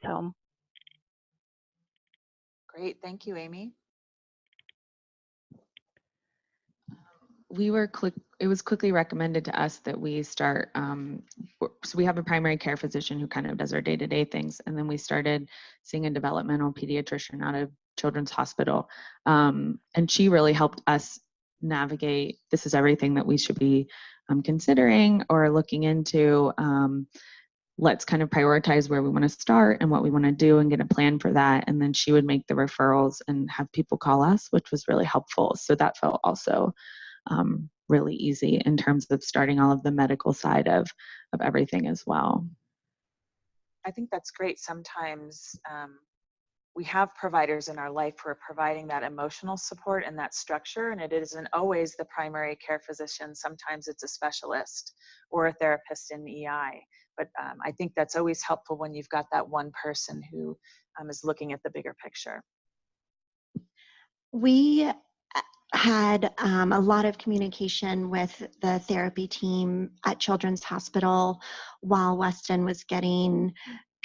So. Great, thank you, Amy. It was quickly recommended to us that we start, so we have a primary care physician who kind of does our day-to-day things, and then we started seeing a developmental pediatrician out of Children's Hospital. And she really helped us navigate, this is everything that we should be considering or looking into. Let's kind of prioritize where we want to start and what we want to do and get a plan for that. And then she would make the referrals and have people call us, which was really helpful. So that felt also really easy in terms of starting all of the medical side of everything as well. I think that's great. Sometimes we have providers in our life who are providing that emotional support and that structure, and it isn't always the primary care physician. Sometimes it's a specialist or a therapist in EI. But I think that's always helpful when you've got that one person who is looking at the bigger picture. We had a lot of communication with the therapy team at Children's Hospital while Weston was getting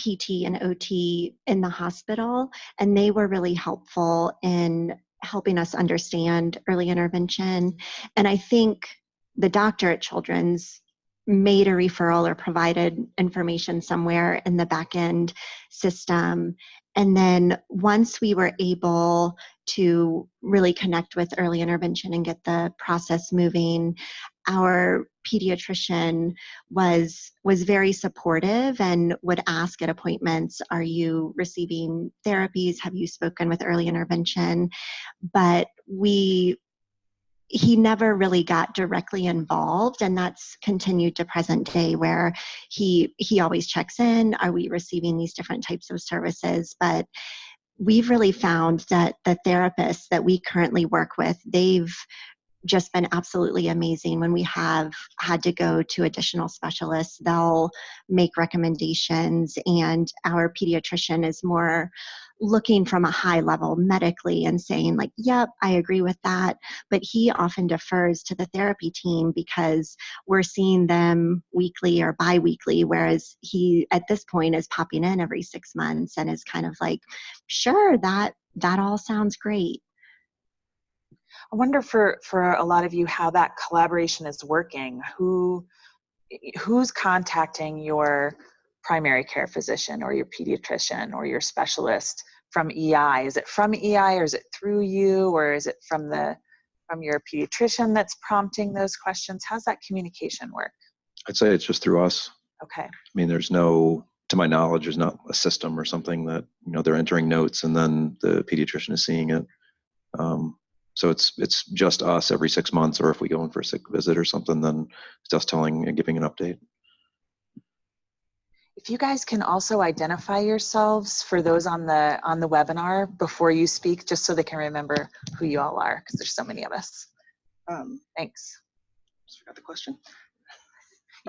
PT and OT in the hospital, and they were really helpful in helping us understand early intervention. And I think the doctor at Children's made a referral or provided information somewhere in the back end system. And then once we were able to really connect with early intervention and get the process moving, our pediatrician was very supportive and would ask at appointments, are you receiving therapies? Have you spoken with early intervention? But he never really got directly involved, and that's continued to present day, where he always checks in, are we receiving these different types of services? But we've really found that the therapists that we currently work with, they've just been absolutely amazing. When we have had to go to additional specialists, they'll make recommendations, and our pediatrician is more looking from a high level medically and saying like, yep, I agree with that. But he often defers to the therapy team because we're seeing them weekly or bi-weekly, whereas he at this point is popping in every 6 months and is kind of like, sure, that all sounds great. I wonder for a lot of you how that collaboration is working. Who's contacting your primary care physician or your pediatrician or your specialist from EI? Is it from EI, or is it through you, or is it from your pediatrician that's prompting those questions? How's that communication work? I'd say it's just through us. Okay. I mean, there's no, to my knowledge, there's not a system or something that, they're entering notes and then the pediatrician is seeing it. So it's just us every 6 months, or if we go in for a sick visit or something, then it's just telling and giving an update. If you guys can also identify yourselves for those on the webinar before you speak, just so they can remember who you all are, because there's so many of us. Thanks. Just forgot the question.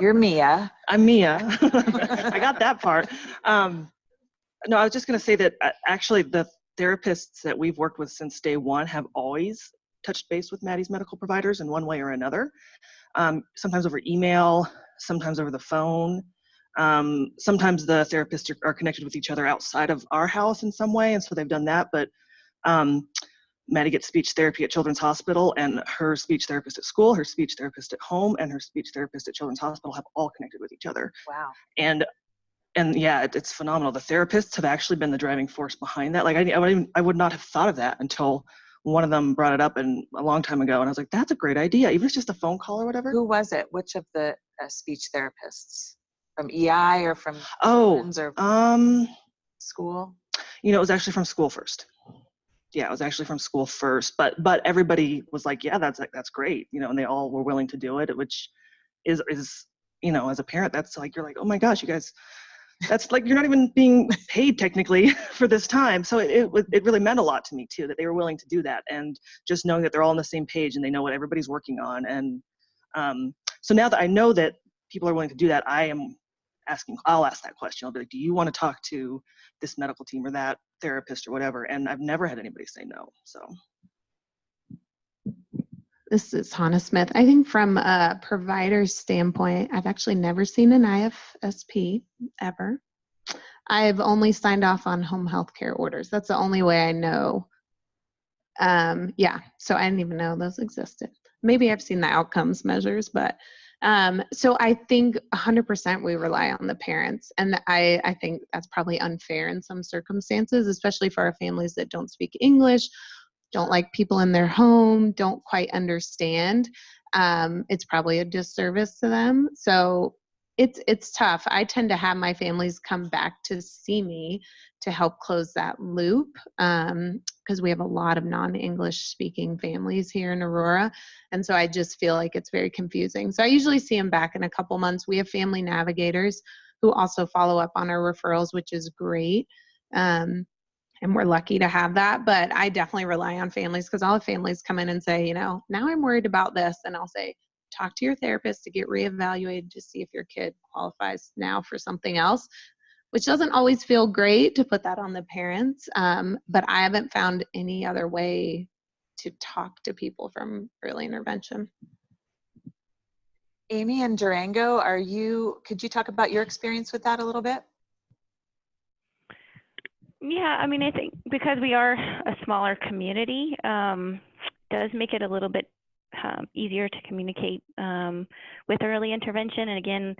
You're Mia. I'm Mia. I got that part. No, I was just going to say that actually the therapists that we've worked with since day one have always touched base with Maddie's medical providers in one way or another. Sometimes over email, sometimes over the phone. Sometimes the therapists are connected with each other outside of our house in some way, and so they've done that. But Maddie gets speech therapy at Children's Hospital, and her speech therapist at school, her speech therapist at home, and her speech therapist at Children's Hospital have all connected with each other. Wow. And yeah, it's phenomenal. The therapists have actually been the driving force behind that. Like I would not have thought of that until one of them brought it up a long time ago, and I was like, that's a great idea, even if it's just a phone call or whatever. Who was it? Which of the speech therapists? From EI or from Children's or school? It was actually from school first. Yeah, it was actually from school first. But everybody was like, yeah, that's great. And they all were willing to do it, which is as a parent, that's like, you're like, oh my gosh, you guys, that's like, you're not even being paid technically for this time. So it really meant a lot to me too, that they were willing to do that, and just knowing that they're all on the same page and they know what everybody's working on. And so now that I know that people are willing to do that, I'll ask that question. I'll be like, do you want to talk to this medical team or that therapist or whatever? And I've never had anybody say no. So. This is Hannah Smith. I think from a provider standpoint, I've actually never seen an IFSP ever. I've only signed off on home health care orders. That's the only way I know. Yeah, so I didn't even know those existed. Maybe I've seen the outcomes measures, but so I think 100% we rely on the parents. And I think that's probably unfair in some circumstances, especially for our families that don't speak English, don't like people in their home, don't quite understand. It's probably a disservice to them. So it's tough. I tend to have my families come back to see me to help close that loop, because we have a lot of non-English speaking families here in Aurora. And so I just feel like it's very confusing. So I usually see them back in a couple months. We have family navigators who also follow up on our referrals, which is great. And we're lucky to have that, but I definitely rely on families, because all the families come in and say, now I'm worried about this. And I'll say, talk to your therapist to get reevaluated to see if your kid qualifies now for something else, which doesn't always feel great to put that on the parents. But I haven't found any other way to talk to people from early intervention. Amy in Durango, could you talk about your experience with that a little bit? Yeah, I mean, I think because we are a smaller community, does make it a little bit easier to communicate with early intervention. And again,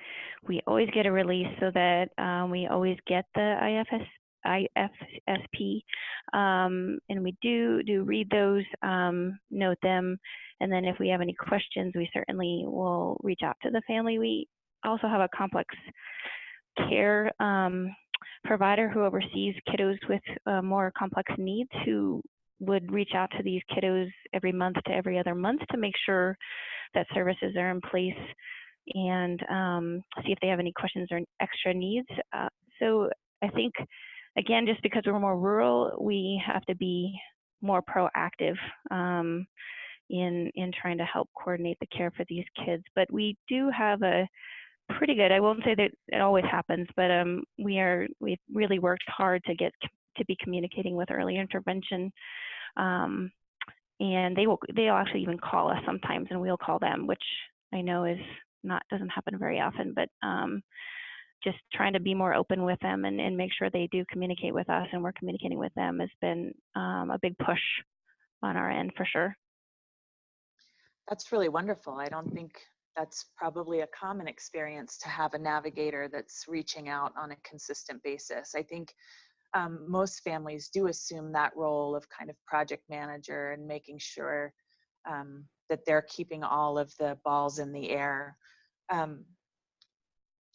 we always get a release so that we always get the IFSP, and we do read those, note them, And then if we have any questions, we certainly will reach out to the family. We also have a complex care provider who oversees kiddos with more complex needs, who would reach out to these kiddos every month to every other month to make sure that services are in place and see if they have any questions or extra needs. So I think, again, just because we're more rural, we have to be more proactive in trying to help coordinate the care for these kids. But we do have a pretty good, I won't say that it always happens, but we've really worked hard to be communicating with early intervention. And they'll actually even call us sometimes, and we'll call them, which I know doesn't happen very often, but just trying to be more open with them and make sure they do communicate with us and we're communicating with them has been a big push on our end for sure. That's really wonderful. I don't think that's probably a common experience to have a navigator that's reaching out on a consistent basis. I think most families do assume that role of kind of project manager and making sure that they're keeping all of the balls in the air.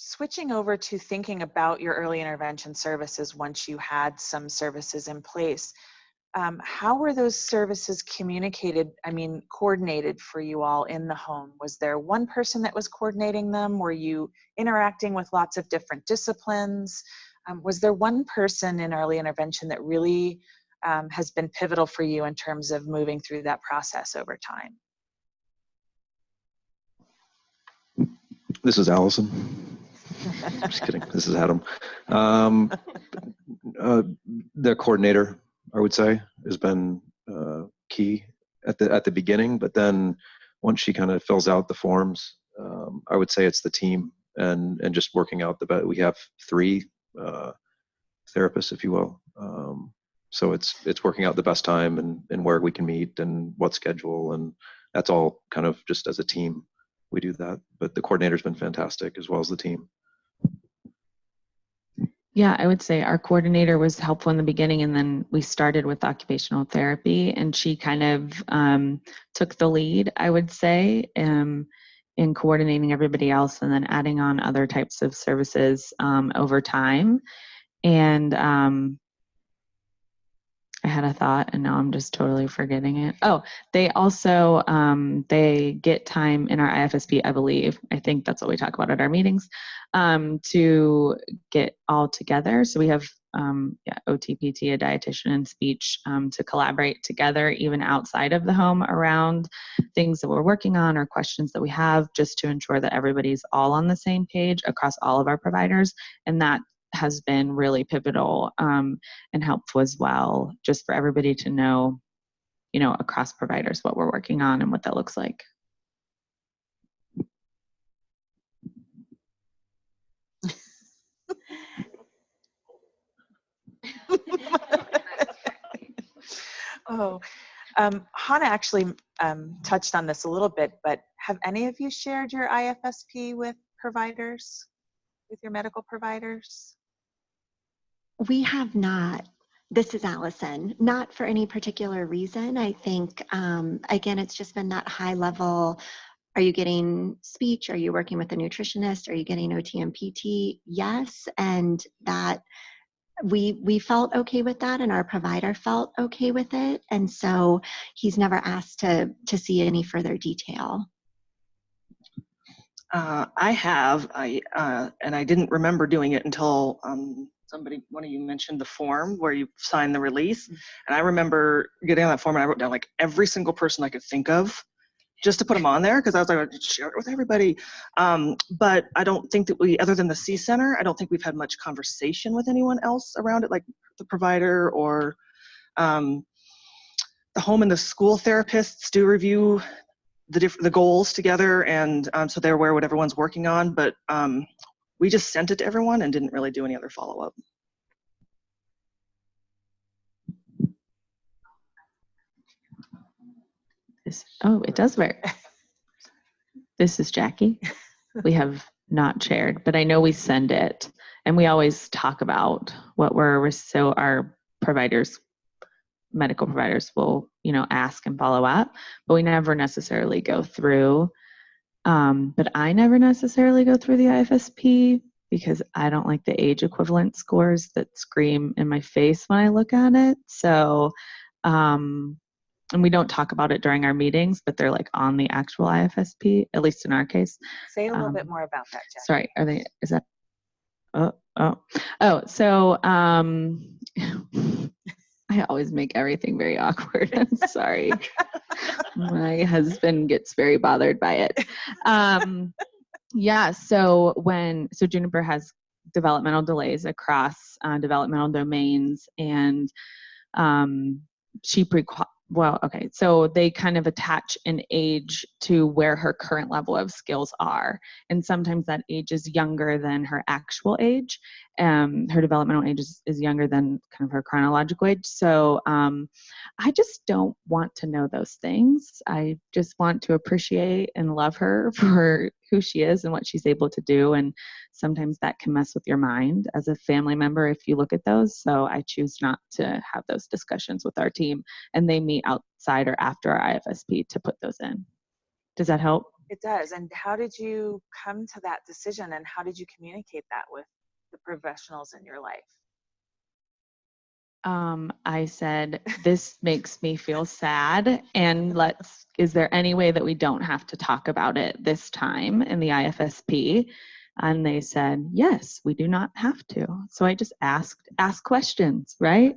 Switching over to thinking about your early intervention services once you had some services in place, how were those services coordinated for you all in the home? Was there one person that was coordinating them? Were you interacting with lots of different disciplines? Was there one person in early intervention that really has been pivotal for you in terms of moving through that process over time? This is Allison. Just kidding. This is Adam. The coordinator, I would say, has been key at the beginning, but then once she kind of fills out the forms, I would say it's the team and just working out we have 3 therapists, if you will. So it's working out the best time and where we can meet and what schedule, and that's all kind of just as a team we do that. But the coordinator's been fantastic, as well as the team. Yeah, I would say our coordinator was helpful in the beginning, and then we started with occupational therapy, and she kind of took the lead, I would say, in coordinating everybody else and then adding on other types of services over time. And I had a thought and now I'm just totally forgetting it. Oh, they also, they get time in our IFSP, I believe. I think that's what we talk about at our meetings, to get all together. So we have OTPT, a dietitian and speech, to collaborate together even outside of the home around things that we're working on or questions that we have, just to ensure that everybody's all on the same page across all of our providers. And that has been really pivotal and helpful as well, just for everybody to know, across providers what we're working on and what that looks like. Hannah actually touched on this a little bit, but have any of you shared your IFSP with providers, with your medical providers? We have not. This is Allison. Not for any particular reason. I think, again, it's just been that high level. Are you getting speech? Are you working with a nutritionist? Are you getting OT and PT? Yes. And that we felt okay with that, and our provider felt okay with it. And so he's never asked to see any further detail. I have, and I didn't remember doing it until one of you mentioned the form where you sign the release. And I remember getting on that form and I wrote down like every single person I could think of just to put them on there, because I was like, I'd share it with everybody. But I don't think that other than the C Center, I don't think we've had much conversation with anyone else around it, like the provider or the home and the school therapists do review the goals together, and so they're aware what everyone's working on, but we just sent it to everyone and didn't really do any other follow-up. It does work. This is Jackie. We have not shared, but I know we send it, and we always talk about what so our providers medical providers will, ask and follow up, but we never necessarily go through. But I never necessarily go through the IFSP because I don't like the age equivalent scores that scream in my face when I look at it. So, and we don't talk about it during our meetings, but they're like on the actual IFSP, at least in our case. Say a little bit more about that, Jackie. Sorry, is that, so, I always make everything very awkward. I'm sorry. My husband gets very bothered by it. So Juniper has developmental delays across developmental domains, and so they kind of attach an age to where her current level of skills are. And sometimes that age is younger than her actual age. Her developmental age is younger than kind of her chronological age. So I just don't want to know those things. I just want to appreciate and love her for who she is and what she's able to do. And sometimes that can mess with your mind as a family member if you look at those. So I choose not to have those discussions with our team, and they meet outside or after our IFSP to put those in. Does that help? It does. And how did you come to that decision, and how did you communicate that with the professionals in your life? I said, this makes me feel sad, and is there any way that we don't have to talk about it this time in the IFSP? And they said, yes, we do not have to. So I just ask questions, right?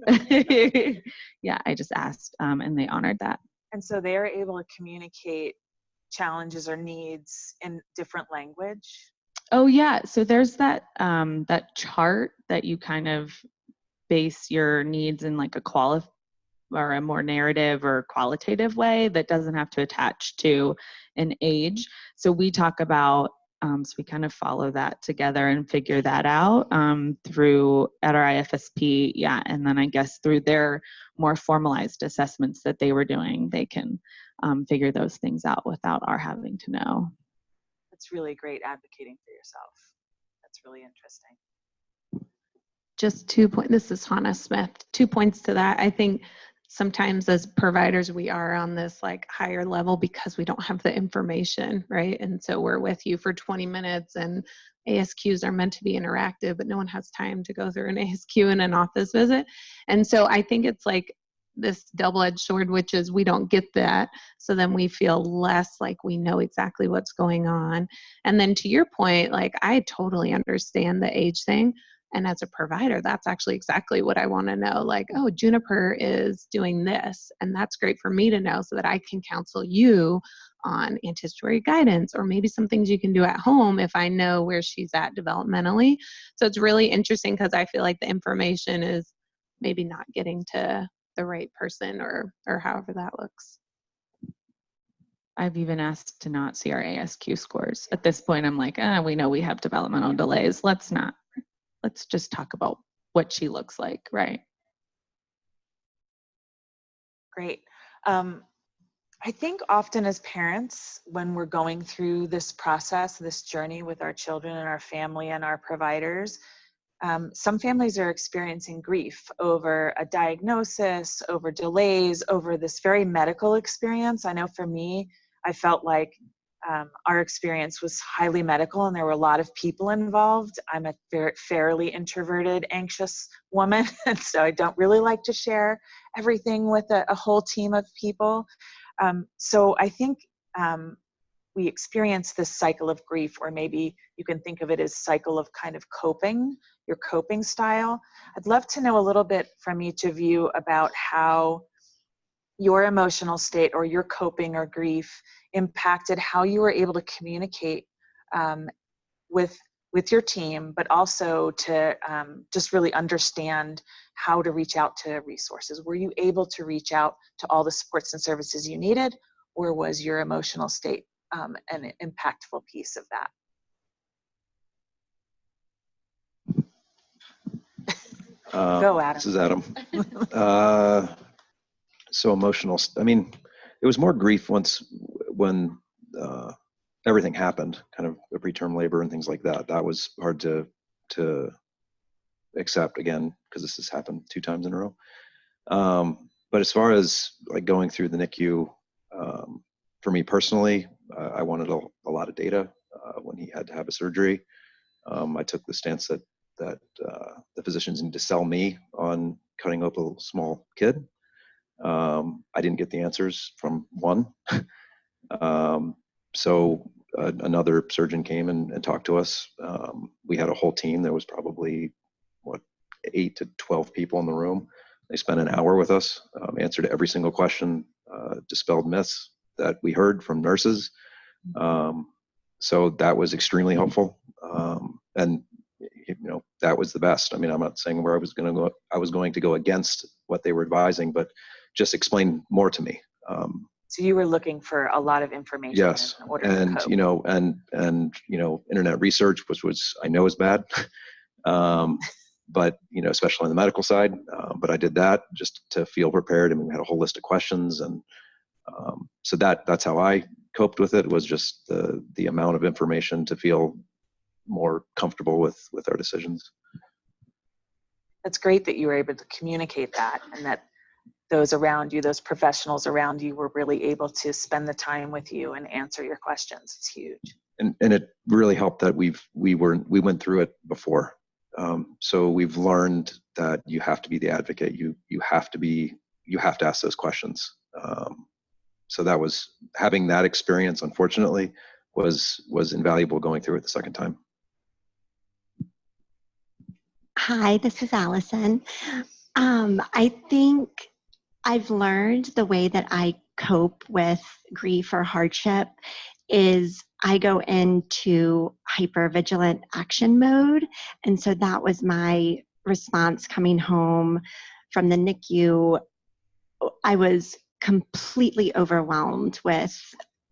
Yeah, I just asked, and they honored that. And so they're able to communicate challenges or needs in different language? Oh yeah, so there's that chart that you kind of base your needs in like or a more narrative or qualitative way that doesn't have to attach to an age. So we talk about, so we kind of follow that together and figure that out at our IFSP, yeah. And then I guess through their more formalized assessments that they were doing, they can figure those things out without our having to know. That's really great advocating for yourself. That's really interesting. Just 2 points. This is Hannah Smith. 2 points to that. I think sometimes as providers, we are on this like higher level because we don't have the information, right? And so we're with you for 20 minutes, and ASQs are meant to be interactive, but no one has time to go through an ASQ in an office visit. And so I think it's like this double-edged sword, which is we don't get that. So then we feel less like we know exactly what's going on. And then to your point, like I totally understand the age thing. And as a provider, that's actually exactly what I want to know. Like, oh, Juniper is doing this, and that's great for me to know so that I can counsel you on anticipatory guidance, or maybe some things you can do at home if I know where she's at developmentally. So it's really interesting because I feel like the information is maybe not getting to the right person or however that looks. I've even asked to not see our ASQ scores. At this point, I'm like, we know we have developmental delays. Let's just talk about what she looks like, right? Great. I think often as parents, when we're going through this process, this journey with our children and our family and our providers, some families are experiencing grief over a diagnosis, over delays, over this very medical experience. I know for me, I felt like our experience was highly medical, and there were a lot of people involved. I'm a fairly introverted, anxious woman, and so I don't really like to share everything with a whole team of people. So I think we experience this cycle of grief, or maybe you can think of it as cycle of kind of coping, your coping style. I'd love to know a little bit from each of you about how your emotional state or your coping or grief impacted how you were able to communicate with your team, but also to just really understand how to reach out to resources. Were you able to reach out to all the supports and services you needed, or was your emotional state an impactful piece of that? Go, Adam. This is Adam. So emotional. I mean, it was more grief when everything happened, kind of the preterm labor and things like that. That was hard to accept, again, because this has happened 2 times in a row. But as far as like going through the NICU, for me personally, I wanted a lot of data when he had to have a surgery. I took the stance that the physicians need to sell me on cutting up a small kid. I didn't get the answers from one. So another surgeon came and talked to us. We had a whole team. There was probably 8 to 12 people in the room. They spent an hour with us, answered every single question, dispelled myths that we heard from nurses. So that was extremely helpful. And that was the best. I mean, I'm not saying where I was going to go against what they were advising, but just explain more to me. So you were looking for a lot of information. Yes, in order and to cope. internet research, which I know is bad, but especially on the medical side. But I did that just to feel prepared. I mean, we had a whole list of questions, and so that's how I coped with it. Was just the amount of information to feel more comfortable with our decisions. It's great that you were able to communicate that, and that those around you, those professionals around you, were really able to spend the time with you and answer your questions. It's huge. And it really helped that we went through it before. So we've learned that you have to be the advocate. You have to ask those questions. So that was, having that experience, unfortunately, was invaluable going through it the second time. Hi, this is Allison. I think I've learned the way that I cope with grief or hardship is I go into hypervigilant action mode. And so that was my response coming home from the NICU. I was completely overwhelmed with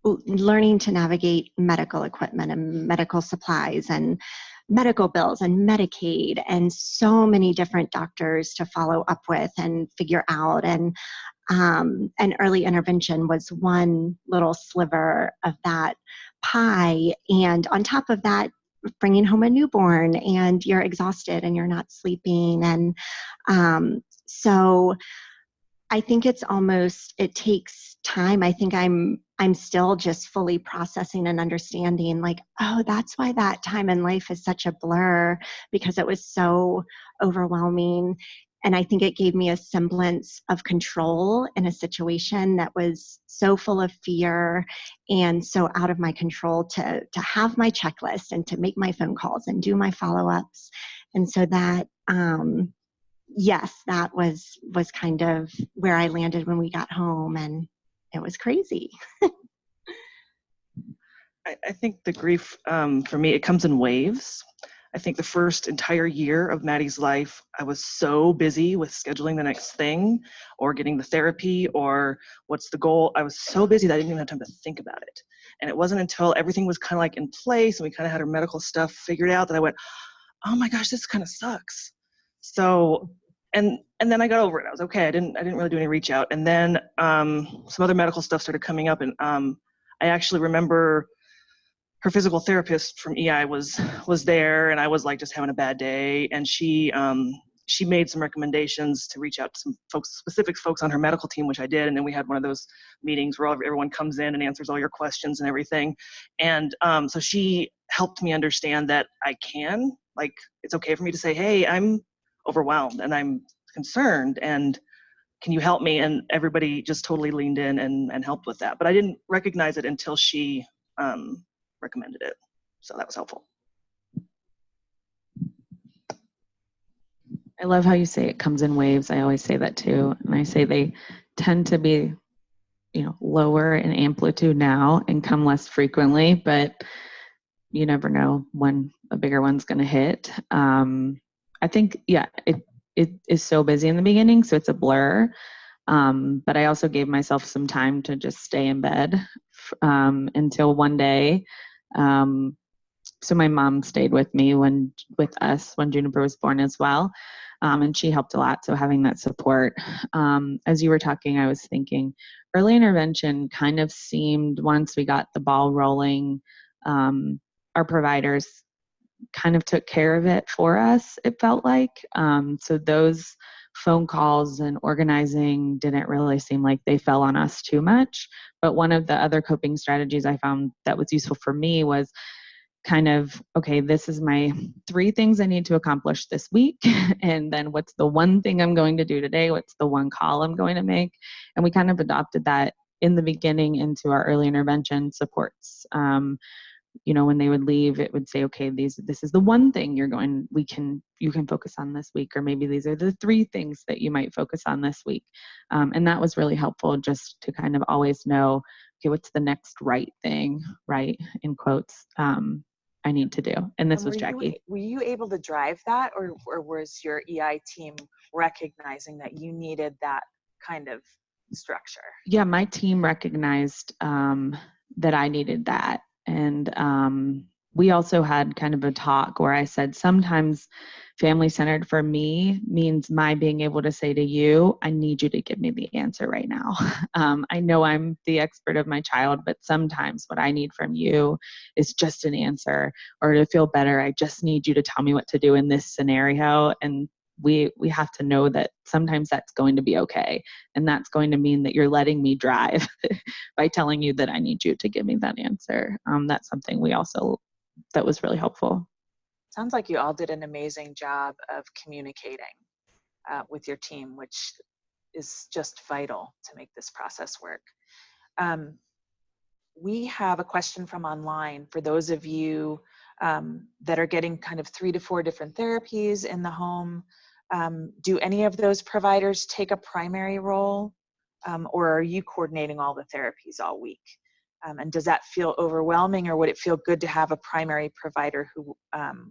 learning to navigate medical equipment and medical supplies and medical bills and Medicaid and so many different doctors to follow up with and figure out. And early intervention was one little sliver of that pie. And on top of that, bringing home a newborn, and you're exhausted and you're not sleeping. And so I think it takes time. I think I'm still just fully processing and understanding, like, oh, that's why that time in life is such a blur, because it was so overwhelming. And I think it gave me a semblance of control in a situation that was so full of fear and so out of my control to have my checklist and to make my phone calls and do my follow-ups. And so that, yes, that was kind of where I landed when we got home, and it was crazy. I think the grief, for me, it comes in waves. I think the first entire year of Maddie's life, I was so busy with scheduling the next thing or getting the therapy or what's the goal. I was so busy that I didn't even have time to think about it. And it wasn't until everything was kind of like in place and we kind of had our medical stuff figured out that I went, oh my gosh, this kind of sucks. So, and then I got over it. I was okay. I didn't really do any reach out. And then some other medical stuff started coming up, and I actually remember her physical therapist from EI was there, and I was like just having a bad day, and she made some recommendations to reach out to some specific folks on her medical team, which I did. And then we had one of those meetings where everyone comes in and answers all your questions and everything. And so she helped me understand that it's okay for me to say, hey, I'm overwhelmed and I'm concerned, and can you help me? And everybody just totally leaned in and helped with that. But I didn't recognize it until she recommended it. So that was helpful. I love how you say it comes in waves. I always say that too. And I say they tend to be, lower in amplitude now and come less frequently, but you never know when a bigger one's going to hit. I think, it is so busy in the beginning, so it's a blur. But I also gave myself some time to just stay in bed until one day. So my mom stayed with me with us when Juniper was born as well. And she helped a lot. So having that support, as you were talking, I was thinking early intervention kind of seemed, once we got the ball rolling, our providers kind of took care of it for us, it felt like. So those phone calls and organizing didn't really seem like they fell on us too much. But one of the other coping strategies I found that was useful for me was kind of, okay, this is my 3 things I need to accomplish this week. And then what's the one thing I'm going to do today? What's the one call I'm going to make? And we kind of adopted that in the beginning into our early intervention supports. You know, when they would leave, it would say, okay, this is the one thing you can focus on this week, or maybe these are the 3 things that you might focus on this week. And that was really helpful, just to kind of always know, okay, what's the next right thing, right, in quotes, I need to do. And this was Jackie. Were you able to drive that, or was your EI team recognizing that you needed that kind of structure? Yeah, my team recognized that I needed that. And we also had kind of a talk where I said, sometimes family-centered for me means my being able to say to you, I need you to give me the answer right now. I know I'm the expert of my child, but sometimes what I need from you is just an answer, or to feel better, I just need you to tell me what to do in this scenario. And we have to know that sometimes that's going to be okay. And that's going to mean that you're letting me drive by telling you that I need you to give me that answer. That's something that was really helpful. Sounds like you all did an amazing job of communicating with your team, which is just vital to make this process work. We have a question from online for those of you that are getting kind of 3 to 4 different therapies in the home. Do any of those providers take a primary role, or are you coordinating all the therapies all week? And does that feel overwhelming, or would it feel good to have a primary provider who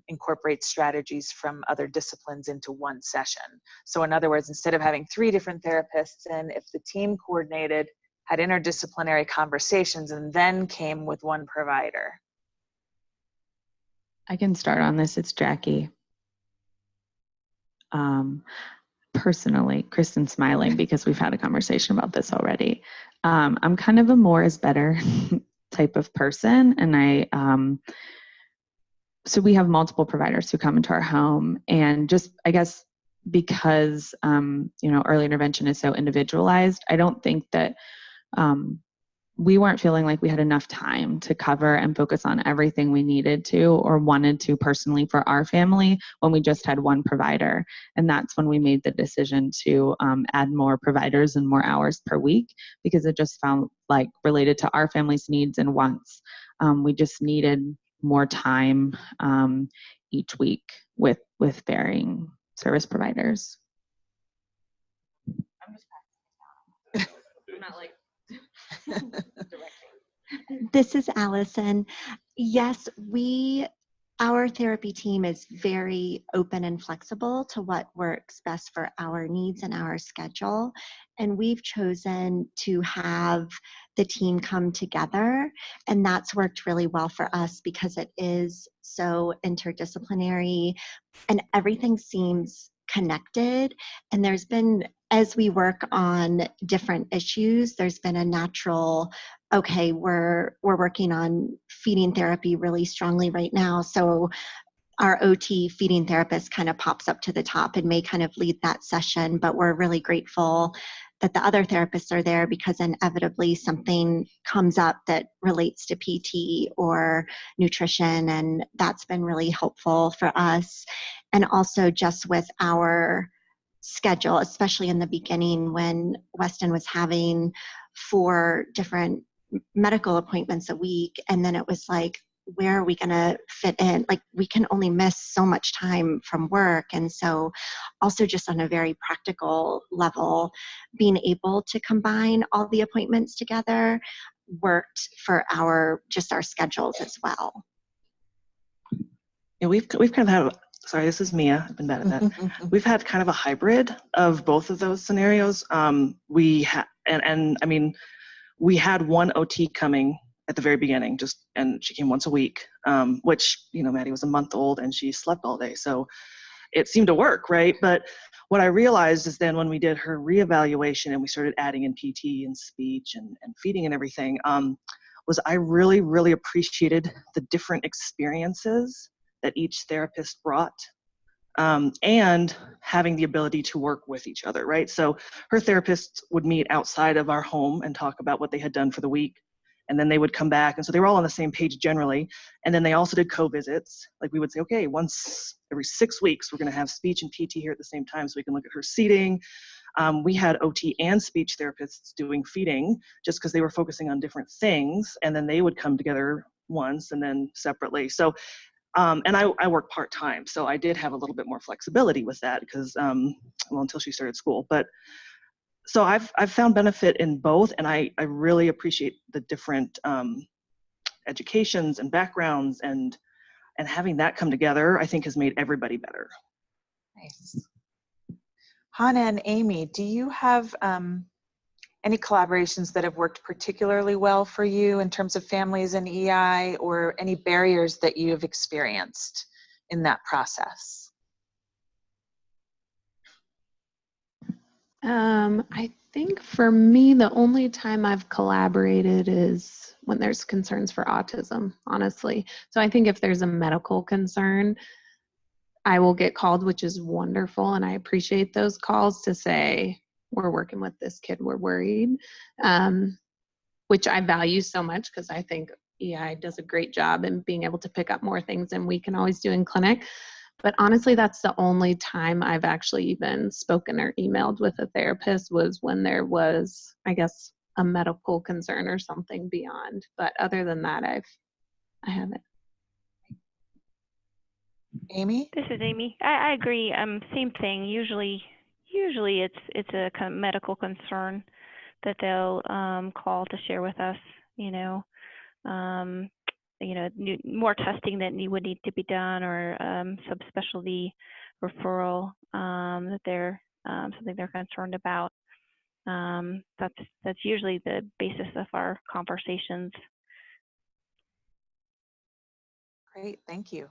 incorporates strategies from other disciplines into one session? So in other words, instead of having 3 different therapists, and if the team coordinated, had interdisciplinary conversations, and then came with one provider? I can start on this. It's Jackie. Personally, Kristen's smiling because we've had a conversation about this already. I'm kind of a more is better type of person, and so we have multiple providers who come into our home, and just, I guess, because early intervention is so individualized, I don't think that we weren't feeling like we had enough time to cover and focus on everything we needed to or wanted to personally for our family when we just had one provider. And that's when we made the decision to add more providers and more hours per week, because it just felt like, related to our family's needs and wants, we just needed more time each week with varying service providers. I'm just passing it down. I'm not like This is Allison. Yes, our therapy team is very open and flexible to what works best for our needs and our schedule. And we've chosen to have the team come together. And that's worked really well for us because it is so interdisciplinary and everything seems connected. And there's been, as we work on different issues, there's been a natural, okay, we're working on feeding therapy really strongly right now. So our OT feeding therapist kind of pops up to the top and may kind of lead that session, but we're really grateful that the other therapists are there because inevitably something comes up that relates to PT or nutrition, and that's been really helpful for us. And also just with our schedule, especially in the beginning when Weston was having 4 different medical appointments a week, and then it was like, where are we going to fit in? Like, we can only miss so much time from work. And so also just on a very practical level, being able to combine all the appointments together worked for our schedules as well. Yeah, we've kind of had, sorry, this is Mia, I've been bad at that. We've had kind of a hybrid of both of those scenarios. We had one OT coming at the very beginning, and she came once a week, which, Maddie was a month old and she slept all day. So it seemed to work, right? But what I realized is then when we did her reevaluation and we started adding in PT and speech and feeding and everything, was I really, really appreciated the different experiences that each therapist brought and having the ability to work with each other, right? So her therapists would meet outside of our home and talk about what they had done for the week. And then they would come back. And so they were all on the same page generally. And then they also did co-visits. Like we would say, okay, once every 6 weeks, we're going to have speech and PT here at the same time so we can look at her seating. We had OT and speech therapists doing feeding just because they were focusing on different things. And then they would come together once and then separately. So, and I work part-time. So I did have a little bit more flexibility with that because, well, until she started school. But so I've found benefit in both, and I really appreciate the different educations and backgrounds, and having that come together, I think has made everybody better. Nice. Hannah and Amy, do you have any collaborations that have worked particularly well for you in terms of families and EI, or any barriers that you have experienced in that process? I think for me, the only time I've collaborated is when there's concerns for autism, honestly. So I think if there's a medical concern, I will get called, which is wonderful. And I appreciate those calls to say, we're working with this kid, we're worried, which I value so much because I think EI does a great job in being able to pick up more things than we can always do in clinic. But honestly, that's the only time I've actually even spoken or emailed with a therapist, was when there was, I guess, a medical concern or something beyond. But other than that, I haven't. Amy? This is Amy. I agree. Same thing. Usually it's a kind of medical concern that they'll call to share with us. More testing that would need to be done, or subspecialty referral that they're something they're concerned about. That's usually the basis of our conversations. Great, thank you.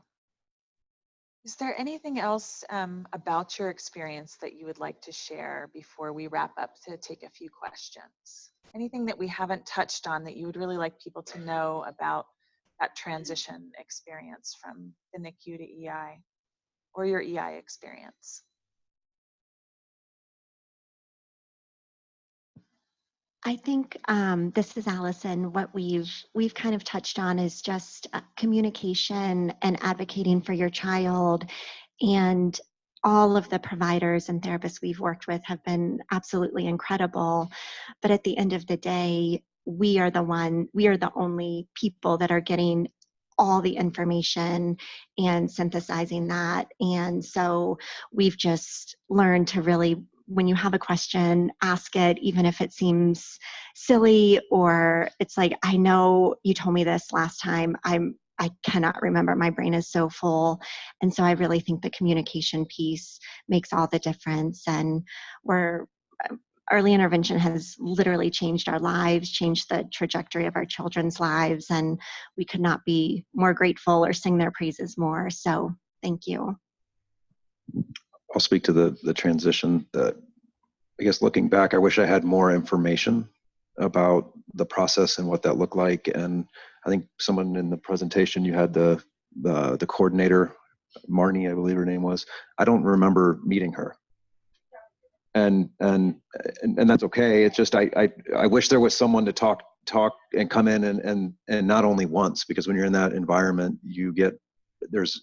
Is there anything else about your experience that you would like to share before we wrap up to take a few questions? Anything that we haven't touched on that you would really like people to know about that transition experience from the NICU to EI, or your EI experience? I think this is Allison. What we've kind of touched on is just communication and advocating for your child, and all of the providers and therapists we've worked with have been absolutely incredible. But at the end of the day, we are the only people that are getting all the information and synthesizing that. And so we've just learned to really, when you have a question, ask it, even if it seems silly, or it's like, I know you told me this last time, I cannot remember, my brain is so full. And so I really think the communication piece makes all the difference. And early intervention has literally changed our lives, changed the trajectory of our children's lives, and we could not be more grateful or sing their praises more. So thank you. I'll speak to the transition. I guess looking back, I wish I had more information about the process and what that looked like. And I think someone in the presentation, you had the coordinator, Marnie, I believe her name was. I don't remember meeting her. And that's okay. It's just I wish there was someone to talk and come in and not only once, because when you're in that environment, there's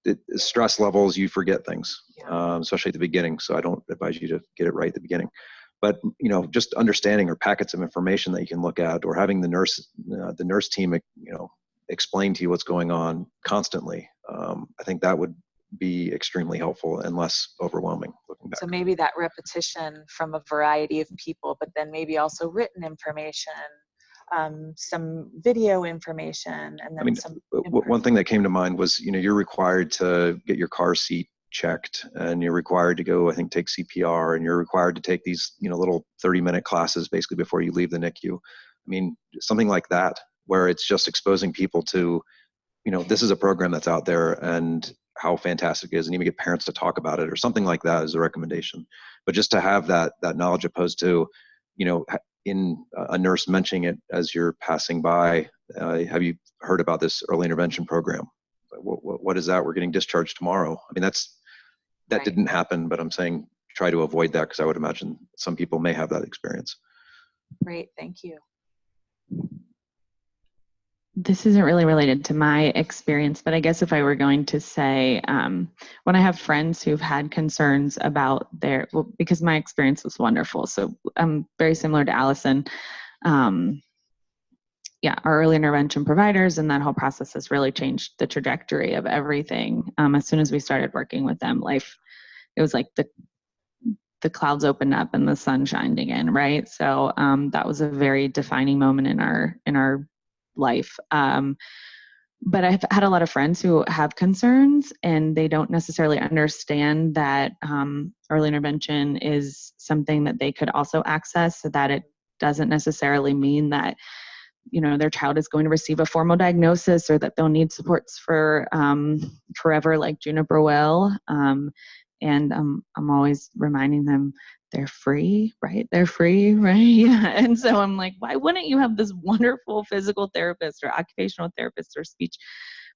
the stress levels, you forget things, especially at the beginning. So I don't advise you to get it right at the beginning. But just understanding, or packets of information that you can look at, or having the nurse team explain to you what's going on constantly. I think that would be extremely helpful and less overwhelming looking back. So maybe that repetition from a variety of people, but then maybe also written information, some video information, and then one thing that came to mind was, you're required to get your car seat checked, and you're required to go, I think, take CPR, and you're required to take these, little 30-minute classes basically before you leave the NICU. I mean, something like that, where it's just exposing people to, this is a program that's out there and how fantastic it is, and even get parents to talk about it, or something like that is a recommendation. But just to have that knowledge, opposed to, in a nurse mentioning it as you're passing by, have you heard about this early intervention program? What is that? We're getting discharged tomorrow. I mean, that Right. didn't happen, but I'm saying try to avoid that because I would imagine some people may have that experience. Great, thank you. This isn't really related to my experience, but I guess if I were going to say, when I have friends who've had concerns about because my experience was wonderful, so I'm very similar to Allison. Yeah, our early intervention providers and that whole process has really changed the trajectory of everything. As soon as we started working with them, it was like the clouds opened up and the sun shined again, right? So that was a very defining moment in our life. But I've had a lot of friends who have concerns and they don't necessarily understand that early intervention is something that they could also access, so that it doesn't necessarily mean that their child is going to receive a formal diagnosis or that they'll need supports for forever like Juniper will. And I'm always reminding them they're free, right? They're free, right? Yeah. And so I'm like, why wouldn't you have this wonderful physical therapist or occupational therapist or speech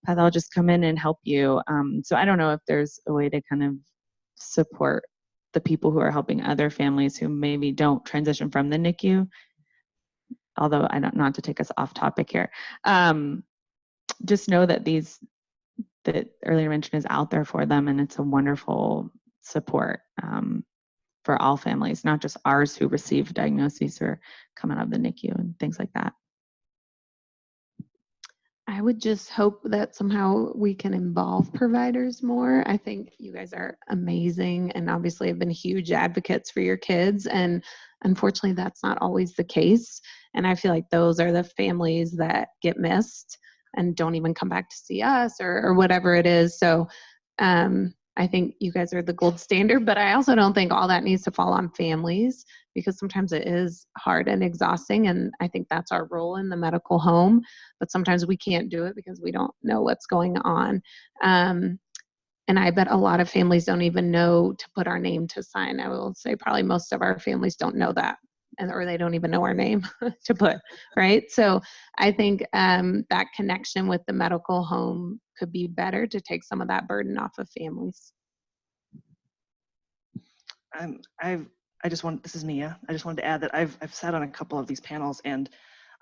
pathologist come in and help you? So I don't know if there's a way to kind of support the people who are helping other families who maybe don't transition from the NICU. Although not to take us off topic here, just know that that early intervention is out there for them, and it's a wonderful support for all families, not just ours who receive diagnoses or come out of the NICU and things like that. I would just hope that somehow we can involve providers more. I think you guys are amazing and obviously have been huge advocates for your kids. And unfortunately, that's not always the case. And I feel like those are the families that get missed and don't even come back to see us or whatever it is. So I think you guys are the gold standard, but I also don't think all that needs to fall on families, because sometimes it is hard and exhausting. And I think that's our role in the medical home, but sometimes we can't do it because we don't know what's going on. And I bet a lot of families don't even know to put our name to sign. I will say probably most of our families don't know that, or they don't even know our name to put, right? So I think that connection with the medical home could be better to take some of that burden off of families. This is Mia. I just wanted to add that I've sat on a couple of these panels, and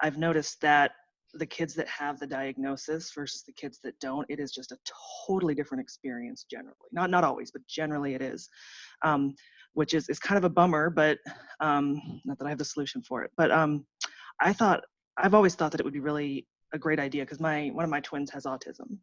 I've noticed that the kids that have the diagnosis versus the kids that don't, it is just a totally different experience generally. Not always, but generally it is. Which is kind of a bummer, but not that I have the solution for it. But I've always thought that it would be really a great idea, because one of my twins has autism,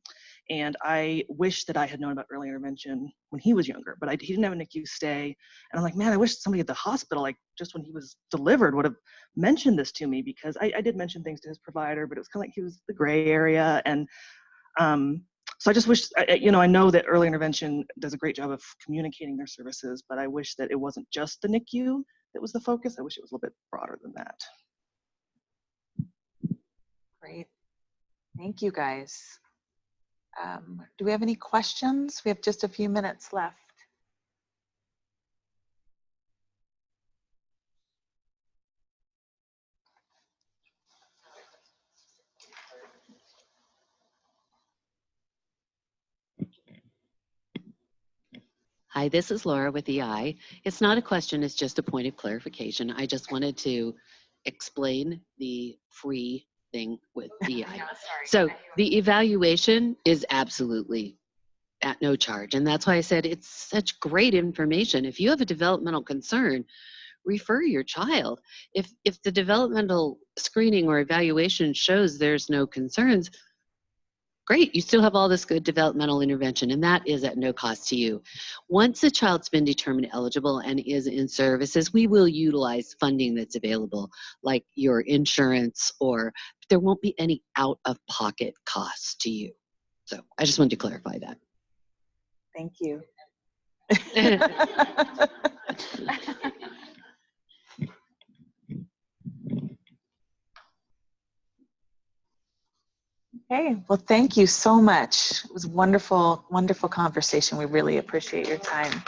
and I wish that I had known about early intervention when he was younger, but he didn't have a NICU stay. And I'm like, man, I wish somebody at the hospital, like just when he was delivered, would have mentioned this to me, because I did mention things to his provider, but it was kind of like he was the gray area. And so I just wish, I know that early intervention does a great job of communicating their services, but I wish that it wasn't just the NICU that was the focus. I wish it was a little bit broader than that. Great. Thank you, guys. Do we have any questions? We have just a few minutes left. Hi, this is Laura with EI. It's not a question, it's just a point of clarification. I just wanted to explain the free thing with EI. So the evaluation is absolutely at no charge. And that's why I said it's such great information. If you have a developmental concern, refer your child. If the developmental screening or evaluation shows there's no concerns, great, you still have all this good developmental intervention, and that is at no cost to you. Once a child's been determined eligible and is in services, we will utilize funding that's available, like your insurance, or there won't be any out-of-pocket costs to you. So I just wanted to clarify that. Thank you. Okay, well, thank you so much. It was wonderful, wonderful conversation. We really appreciate your time.